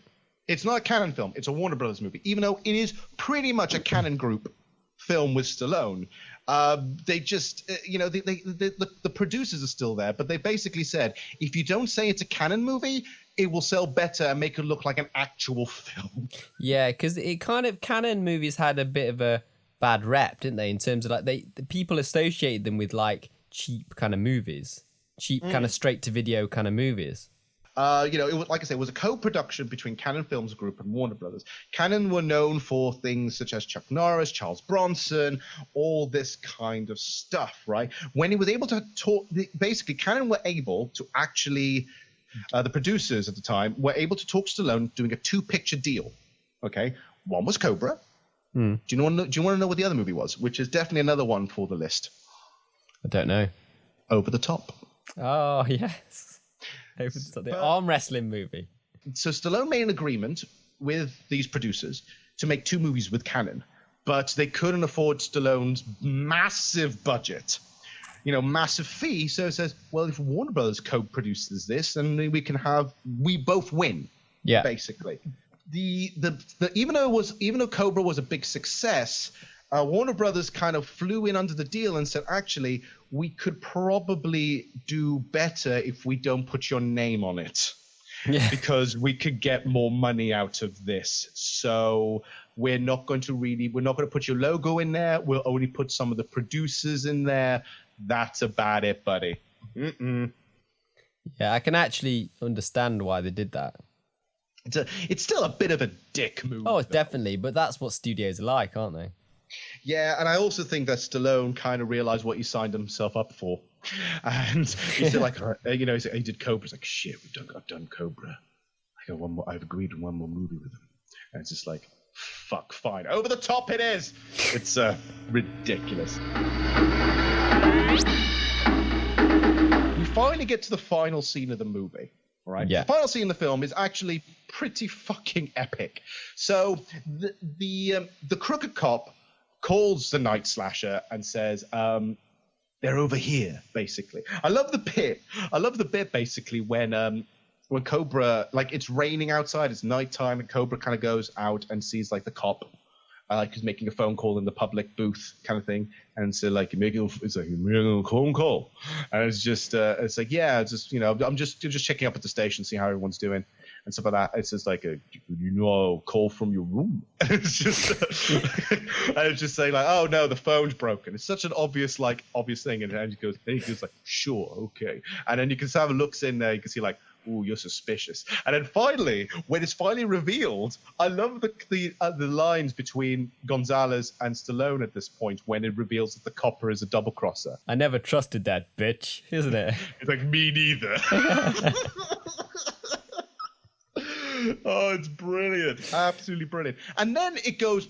It's not a Canon film. It's a Warner Brothers movie, even though it is pretty much a Canon Group film with Stallone. They just, the producers are still there, but they basically said, if you don't say it's a Canon movie, it will sell better and make it look like an actual film. Yeah, because it kind of, Canon movies had a bit of a bad rep, didn't they? In terms of like, the people associated them with like cheap kind of movies, kind of straight to video kind of movies. It was, like I said, it was a co-production between Canon Films Group and Warner Brothers. Canon were known for things such as Chuck Norris, Charles Bronson, all this kind of stuff, right? When he was able to talk, basically, Canon were able to actually, the producers at the time were able to talk Stallone doing a 2-picture deal. Okay, one was Cobra. Do you want to know what the other movie was? Which is definitely another one for the list. I don't know. Over the Top. Oh yes. The arm wrestling movie. So Stallone made an agreement with these producers to make 2 movies with Canon, but they couldn't afford Stallone's massive budget, massive fee. So it says, well, if Warner Brothers co-produces this, then we both win. Yeah, basically. Even though Cobra was a big success, Warner Brothers kind of flew in under the deal and said, actually, we could probably do better if we don't put your name on it. Yeah. Because we could get more money out of this. So we're not going to put your logo in there. We'll only put some of the producers in there. That's about it, buddy. Yeah, I can actually understand why they did that. It's still a bit of a dick move. Oh, definitely. But that's what studios are like, aren't they? Yeah, and I also think that Stallone kind of realized what he signed himself up for, and he's like, he did Cobra. It's like, shit, I've done Cobra. I got one more. I've agreed on one more movie with him, and it's just like, fuck, fine, Over the Top it is. It's ridiculous. We finally get to the final scene of the movie. Right. Yeah. The final scene in the film is actually pretty fucking epic. So the crooked cop calls the Night Slasher and says, they're over here, basically. I love the bit basically when Cobra, like, it's raining outside, it's nighttime, and Cobra kind of goes out and sees like the cop, like he's making a phone call in the public booth kind of thing, and so like you're making a phone call, and it's just it's like, yeah, it's just, you know, I'm just checking up at the station, seeing how everyone's doing and stuff like that. It's just like call from your room. It's just and it's just saying like, oh no, the phone's broken. It's such an obvious thing, and he goes like, sure, okay, and then you can have a looks in there, you can see like, ooh, you're suspicious. And then finally, when it's finally revealed, I love the lines between Gonzalez and Stallone at this point when it reveals that the copper is a double crosser. I never trusted that bitch, isn't it? It's like, me neither. Oh, it's brilliant. Absolutely brilliant. And then it goes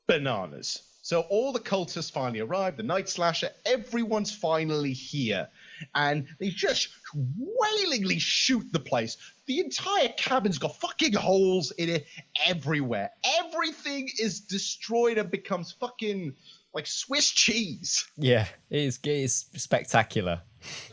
bananas. So all the cultists finally arrive, the Night Slasher, everyone's finally here. And they just wailingly shoot the place. The entire cabin's got fucking holes in it everywhere. Everything is destroyed and becomes fucking like Swiss cheese. Yeah, it is spectacular.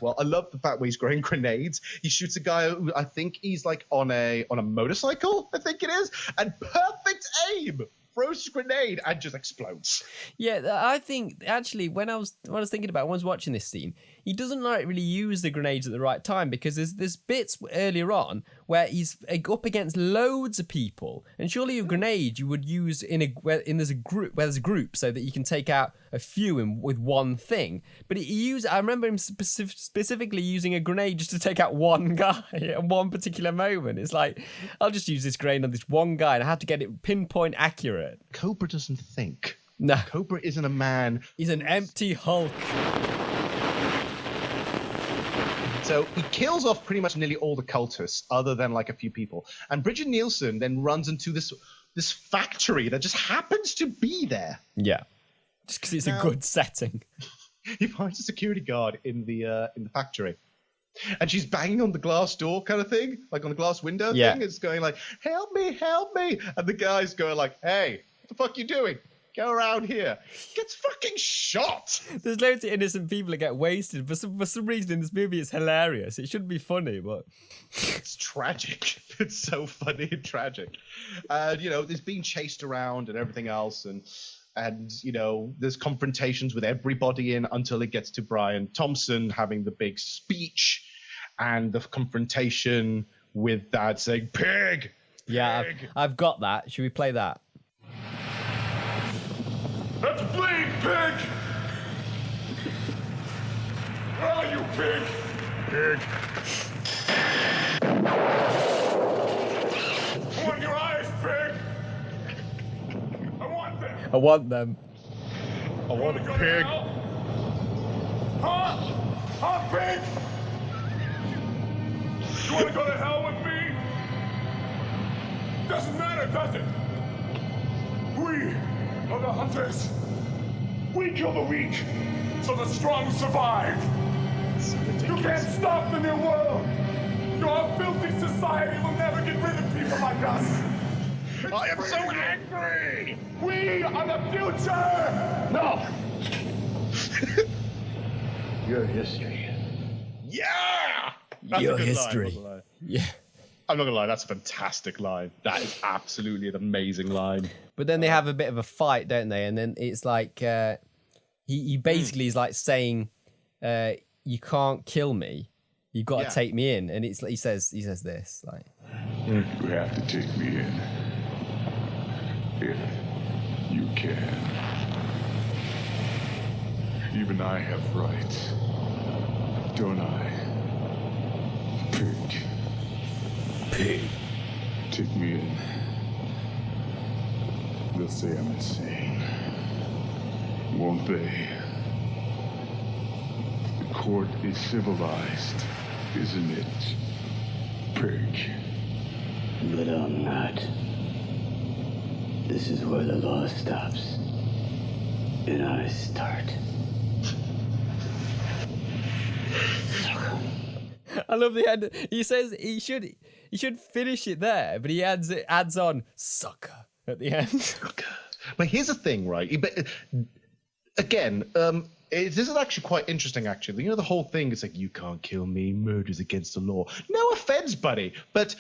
Well, I love the fact where he's throwing grenades. He shoots a guy who I think he's like on a motorcycle, I think it is, and perfect aim. Throws a grenade and just explodes. Yeah, I think actually when I was thinking about it, when I was watching this scene, he doesn't like really use the grenades at the right time, because there's bits earlier on where he's up against loads of people, and surely a grenade you would use where there's a group so that you can take out a few with one thing. But I remember him specifically using a grenade just to take out one guy at one particular moment. It's like, I'll just use this grenade on this one guy, and I have to get it pinpoint accurate. Cobra doesn't think. No. Cobra isn't a man. He's an empty hulk. So he kills off pretty much nearly all the cultists, other than like a few people. And Bridget Nielsen then runs into this factory that just happens to be there. Yeah, just because it's a good setting. He finds a security guard in the factory, and she's banging on the glass door kind of thing, like on the glass window thing. It's going like, help me, and the guy's going like, hey, what the fuck you doing? Go around here. Gets fucking shot. There's loads of innocent people that get wasted. For some reason in this movie it's hilarious. It shouldn't be funny, but it's tragic. It's so funny and tragic. You know, there's being chased around and everything else, and you know, there's confrontations with everybody in until it gets to Brian Thompson having the big speech and the confrontation with Dad saying, pig! Yeah, pig. I've got that. Should we play that? Let's bleed, pig! Where are you, pig? Pig. I want your eyes, pig! I want them! I want them. I want a pig. Huh? Huh, pig? You want to go to hell with me? Doesn't matter, does it? We are the hunters. We kill the weak, so the strong survive. You can't stop the new world. Your filthy society will never get rid of people like us. I am so angry. We are the future. No. Your history. Yeah. That's Your a good history. Line, Yeah. I'm not gonna lie, that's a fantastic line. That is absolutely an amazing line. But then they have a bit of a fight, don't they? And then it's like he basically is like saying, "You can't kill me. You've got to take me in." And it's like he says this like, "You have to take me in if you can. Even I have rights, don't I? Pig. Pig. Take me in. They'll say I'm insane. Won't they? The court is civilized, isn't it? Pig. But I'm not. This is where the law stops. And I start. I love the end. He says he should finish it there, but he adds on sucker at the end. But here's the thing, right? But again, this is actually quite interesting, actually. You know, the whole thing is like, you can't kill me, murder's against the law. No offense, buddy, but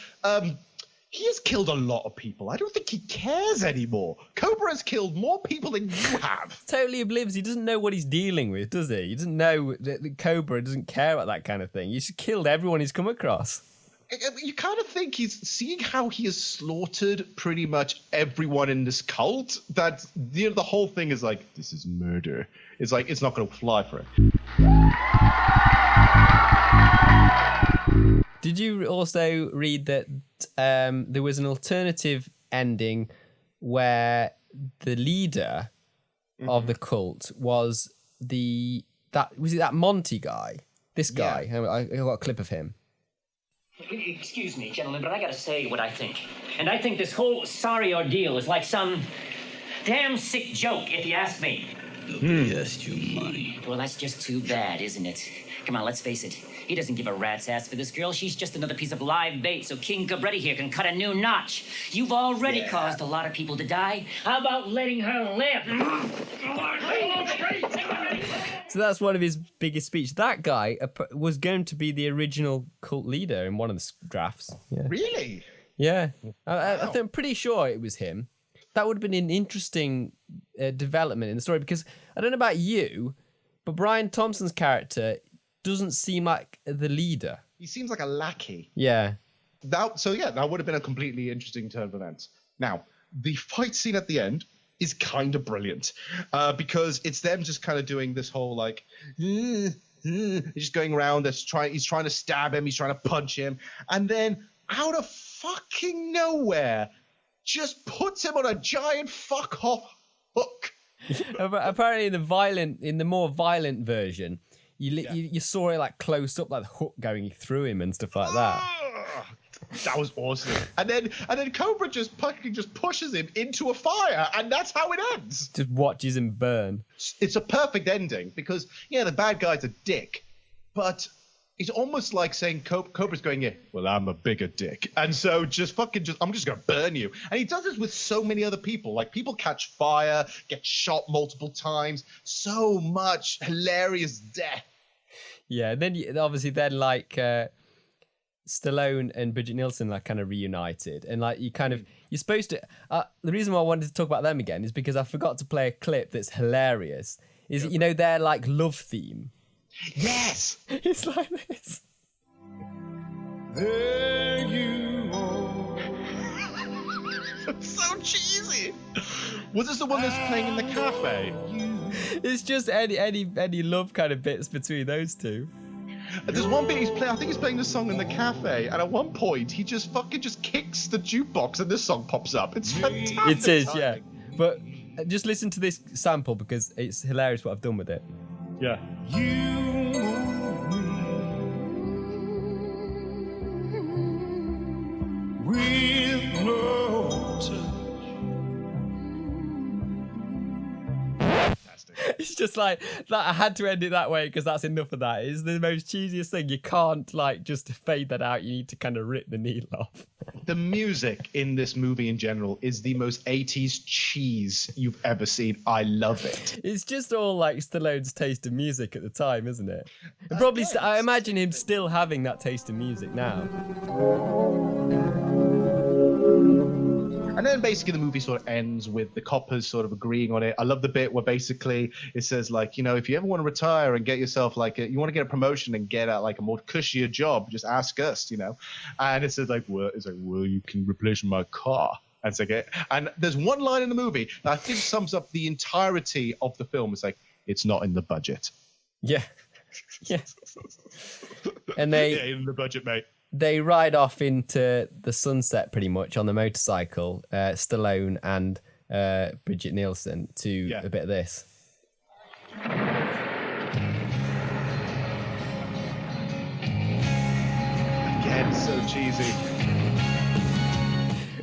he has killed a lot of people. I don't think he cares anymore. Cobra has killed more people than you have. Totally oblivious. He doesn't know what he's dealing with, does he? He doesn't know that the Cobra doesn't care about that kind of thing. He's killed everyone he's come across. You kind of think he's seeing how he has slaughtered pretty much everyone in this cult, that the whole thing is like, this is murder. It's like, it's not going to fly for him. Did you also read that there was an alternative ending where the leader of the cult was that Monty guy? This guy. Yeah. I got a clip of him. Excuse me, gentlemen, but I gotta say what I think. And I think this whole sorry ordeal is like some damn sick joke, if you ask me. Nobody asked you money. Well, that's just too bad, isn't it? Come on, let's face it. He doesn't give a rat's ass for this girl. She's just another piece of live bait, so King Cabretti here can cut a new notch. You've already caused a lot of people to die. How about letting her live? So that's one of his biggest speeches. That guy was going to be the original cult leader in one of the drafts. Yeah. Really? Yeah. I'm pretty sure it was him. That would have been an interesting development in the story, because I don't know about you, but Brian Thompson's character doesn't seem like the leader. He seems like a lackey. Yeah. That would have been a completely interesting turn of events. Now, the fight scene at the end is kind of brilliant because it's them just kind of doing this whole like, just going around. He's trying to stab him. He's trying to punch him. And then out of fucking nowhere, just puts him on a giant fuck off hook. Apparently in the more violent version, you saw it like close up, like the hook going through him and stuff like that. That was awesome. And then Cobra just pushes him into a fire, and that's how it ends. Just watches him burn. It's a perfect ending because the bad guy's a dick, but it's almost like saying Cobra's going, well, I'm a bigger dick, and so I'm just gonna burn you. And he does this with so many other people. Like, people catch fire, get shot multiple times, so much hilarious death. Yeah, and then obviously like Stallone and Bridget Nielsen like kind of reunited, and like you're supposed to. The reason why I wanted to talk about them again is because I forgot to play a clip that's hilarious. Is their like love theme? Yes, it's like this. There you are. So cheesy. Was this the one that's playing in the cafe? It's just any love kind of bits between those two. There's one bit I think he's playing the song in the cafe, and at one point he just kicks the jukebox and this song pops up. It's fantastic. It is, yeah. But just listen to this sample because it's hilarious what I've done with it. Yeah. With no touch. It's just like that. I had to end it that way because that's enough of that. It's the most cheesiest thing. You can't like just fade that out. You need to kind of rip the needle off. The music in this movie in general is the most 80s cheese you've ever seen. I love it. It's just all like Stallone's taste of music at the time, isn't it? And probably, I imagine him still having that taste of music now. And then basically the movie sort of ends with the coppers sort of agreeing on it. I love the bit where basically it says like, if you ever want to retire and get yourself like you want to get a promotion and get like a more cushier job, just ask us, And it says like, well, you can replace my car. And it's like, and there's one line in the movie that I think sums up the entirety of the film. It's like, it's not in the budget. Yeah. Yeah. And in the budget, mate. They ride off into the sunset pretty much on the motorcycle, Stallone and Bridget Nielsen, to a bit of this. Again, so cheesy.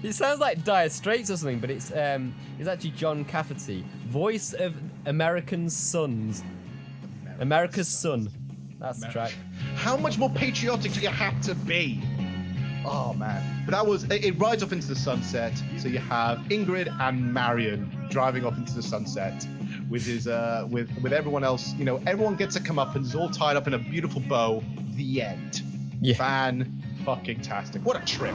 It sounds like Dire Straits or something, but it's actually John Cafferty, voice of America's Son. That's the track. How much more patriotic do you have to be? Oh man, but that was it. Rides off into the sunset. So you have Ingrid and Marion driving off into the sunset with his with everyone else. You know, everyone gets to come up and is all tied up in a beautiful bow. The end. Yeah. Fan-fucking-tastic. What a trip.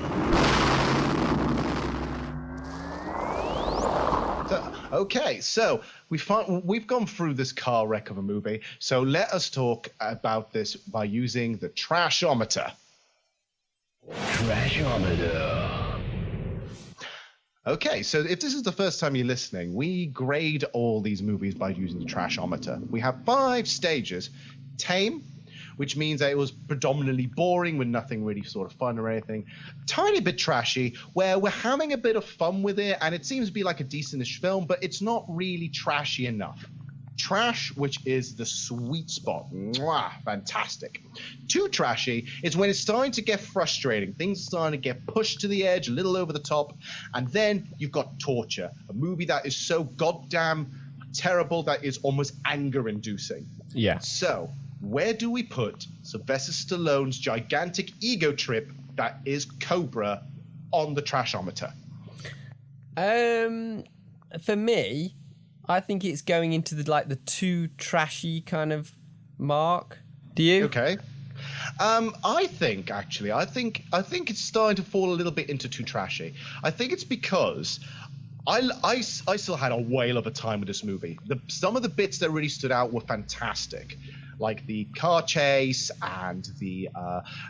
So we've gone through this car wreck of a movie. So let us talk about this by using the Trashometer. Trashometer. Okay, so if this is the first time you're listening, we grade all these movies by using the Trashometer. We have 5 stages. Tame, which means that it was predominantly boring with nothing really sort of fun or anything. Tiny bit trashy, where we're having a bit of fun with it, and it seems to be like a decentish film, but it's not really trashy enough. Trash, which is the sweet spot. Mwah, fantastic. Too trashy is when it's starting to get frustrating. Things are starting to get pushed to the edge, a little over the top, and then you've got Torture, a movie that is so goddamn terrible that is almost anger-inducing. Yeah. So, where do we put Sylvester Stallone's gigantic ego trip that is Cobra on the Trashometer? For me, I think it's going into the too trashy kind of mark. Do you? Okay. I think it's starting to fall a little bit into too trashy. I think it's because I still had a whale of a time with this movie. Some of the bits that really stood out were fantastic, like the car chase and the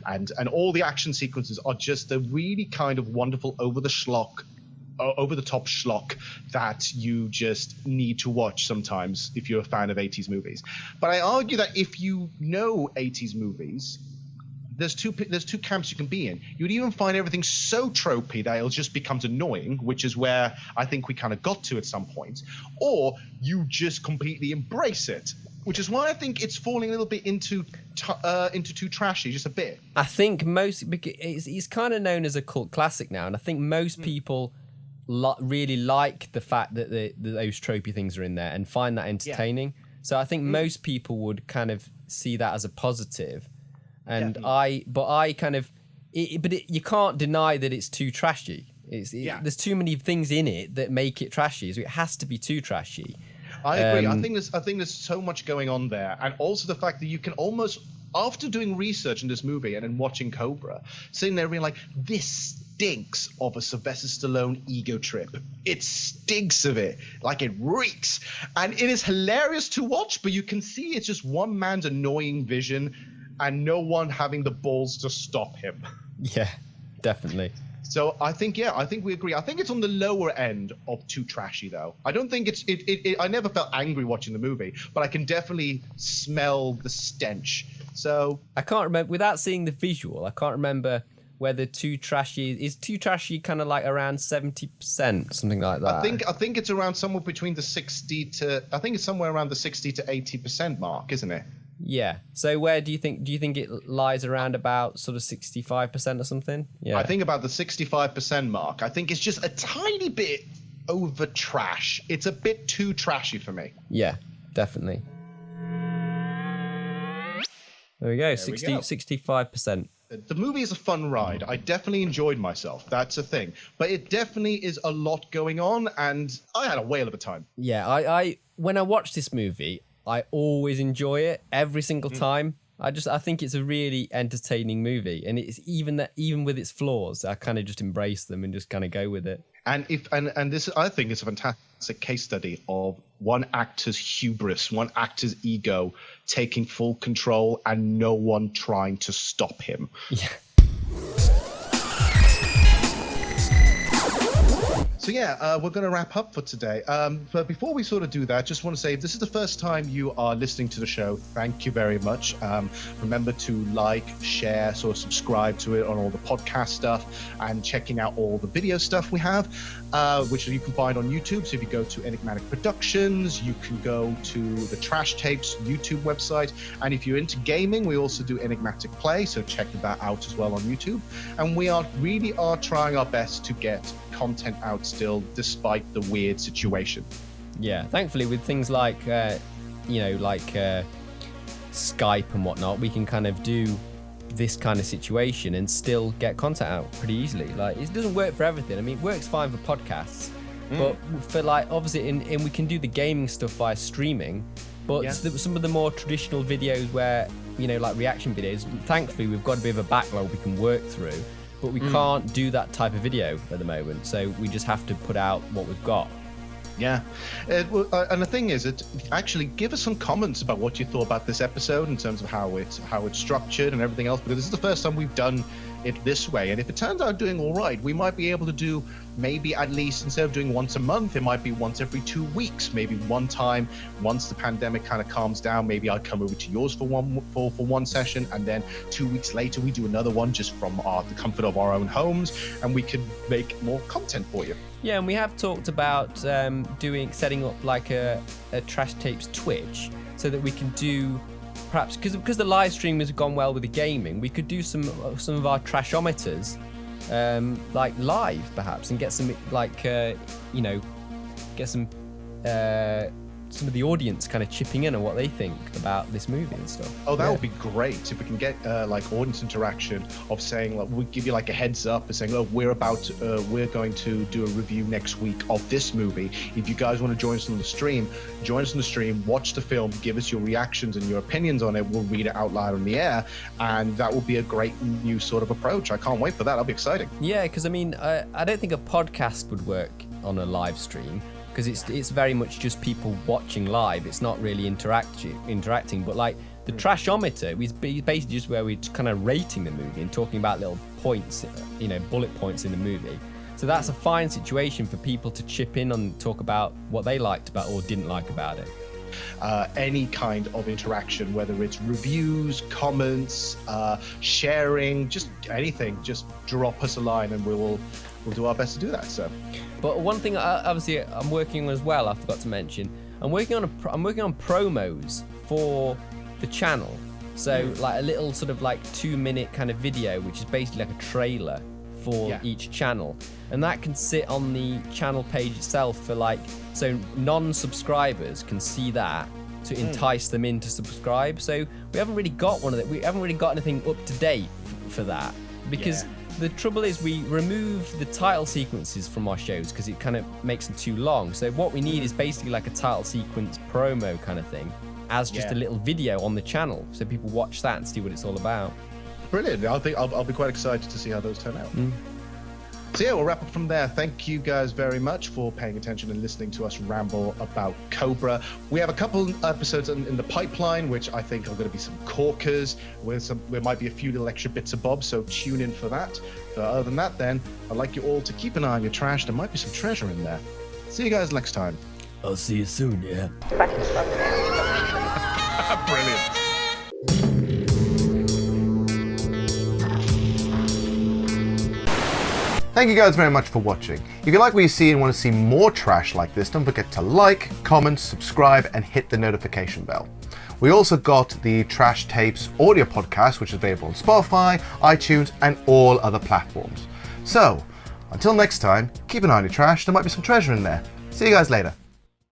and all the action sequences are just a really kind of wonderful over the top schlock that you just need to watch sometimes if you're a fan of 80s movies. But I argue that if you know 80s movies, there's two camps you can be in. You'd even find everything so tropey that it just becomes annoying, which is where I think we kind of got to at some point, or you just completely embrace it, which is why I think it's falling a little bit into too trashy, just a bit. I think it's kind of known as a cult classic now, and I think most people really like the fact that those tropey things are in there and find that entertaining. Yeah. So I think most people would kind of see that as a positive. And you can't deny that it's too trashy. There's too many things in it that make it trashy, so it has to be too trashy. I agree. I think there's so much going on there, and also the fact that you can almost, after doing research in this movie and then watching Cobra, sitting there being like, this stinks of a Sylvester Stallone ego trip. It stinks of it, like it reeks, and it is hilarious to watch. But you can see it's just one man's annoying vision, and no one having the balls to stop him. Yeah, definitely. So I think we agree. I think it's on the lower end of too trashy, though. I don't think I never felt angry watching the movie, but I can definitely smell the stench. So I can't remember, without seeing the visual, I can't remember whether too trashy kind of like around 70%, something like that. I think it's around somewhere between the 60 to 80% mark, isn't it? Yeah. So where do you think it lies around about sort of 65% or something? Yeah. I think about the 65% mark. I think it's just a tiny bit over trash. It's a bit too trashy for me. Yeah, definitely. There we go. 65%. The movie is a fun ride. I definitely enjoyed myself. That's a thing. But it definitely is a lot going on, and I had a whale of a time. Yeah, I when I watch this movie, I always enjoy it every single time. I think it's a really entertaining movie, and it's even with its flaws, I kind of just embrace them and just kind of go with it. And this, I think, is a fantastic case study of one actor's hubris, one actor's ego taking full control, and no one trying to stop him. Yeah. So yeah, we're going to wrap up for today. But before we sort of do that, I just want to say if this is the first time you are listening to the show, thank you very much. Remember to like, share, sort of subscribe to it on all the podcast stuff, and checking out all the video stuff we have, which you can find on YouTube. So if you go to Enigmatic Productions, you can go to the Trash Tapes YouTube website. And if you're into gaming, we also do Enigmatic Play, so check that out as well on YouTube. And we really are trying our best to get content out still, despite the weird situation. Yeah, thankfully with things like Skype and whatnot, we can kind of do this kind of situation and still get content out pretty easily. Like, it doesn't work for everything. I mean, it works fine for podcasts, but for like, obviously, and we can do the gaming stuff via streaming, but some of the more traditional videos where, you know, like reaction videos, thankfully we've got a bit of a backlog we can work through, but we can't do that type of video at the moment, so we just have to put out what we've got. Yeah, and the thing is, actually give us some comments about what you thought about this episode in terms of how it's structured and everything else, because this is the first time we've done it this way, and if it turns out doing all right, we might be able to do maybe at least, instead of doing once a month, it might be once every 2 weeks, maybe one time once the pandemic kind of calms down. Maybe I'll come over to yours for one session, and then 2 weeks later we do another one just from the comfort of our own homes, and we could make more content for you. Yeah, and we have talked about setting up like a Trash Tapes Twitch, so that we can do, perhaps because the live stream has gone well with the gaming, we could do some of our trashometers like live perhaps, and get some like get some of the audience kind of chipping in on what they think about this movie and stuff. Oh, that would be great if we can get like audience interaction of saying, like, we'll give you like a heads up and saying, oh, we're going to do a review next week of this movie. If you guys want to join us on the stream, watch the film, give us your reactions and your opinions on it. We'll read it out loud on the air, and that will be a great new sort of approach. I can't wait for that. That'll be exciting. Yeah, because I mean, I don't think a podcast would work on a live stream, because it's very much just people watching live. It's not really interacting. But like the Trashometer is basically just where we're kind of rating the movie and talking about little points, you know, bullet points in the movie. So that's a fine situation for people to chip in and talk about what they liked about or didn't like about it. Any kind of interaction, whether it's reviews, comments, sharing, just anything, just drop us a line and we'll do our best to do that. So, but one thing obviously I'm working on as well, I forgot to mention, I'm working on promos for the channel. So like a little sort of like 2-minute kind of video, which is basically like a trailer for each channel, and that can sit on the channel page itself for like, so non-subscribers can see that to entice them in to subscribe. So we haven't really got we haven't really got anything up to date for that, because the trouble is we remove the title sequences from our shows because it kind of makes them too long. So what we need is basically like a title sequence promo kind of thing, as just a little video on the channel, so people watch that and see what it's all about. Brilliant. I think I'll be quite excited to see how those turn out. So yeah, we'll wrap up from there. Thank you guys very much for paying attention and listening to us ramble about Cobra. We have a couple episodes in the pipeline, which I think are going to be some corkers. There might be a few little extra bits of bobs, so tune in for that. But other than that, then, I'd like you all to keep an eye on your trash. There might be some treasure in there. See you guys next time. I'll see you soon, yeah. Brilliant. Thank you guys very much for watching. If you like what you see and want to see more trash like this, don't forget to like, comment, subscribe, and hit the notification bell. We also got the Trash Tapes audio podcast, which is available on Spotify, iTunes, and all other platforms. So, until next time, keep an eye on your trash. There might be some treasure in there. See you guys later.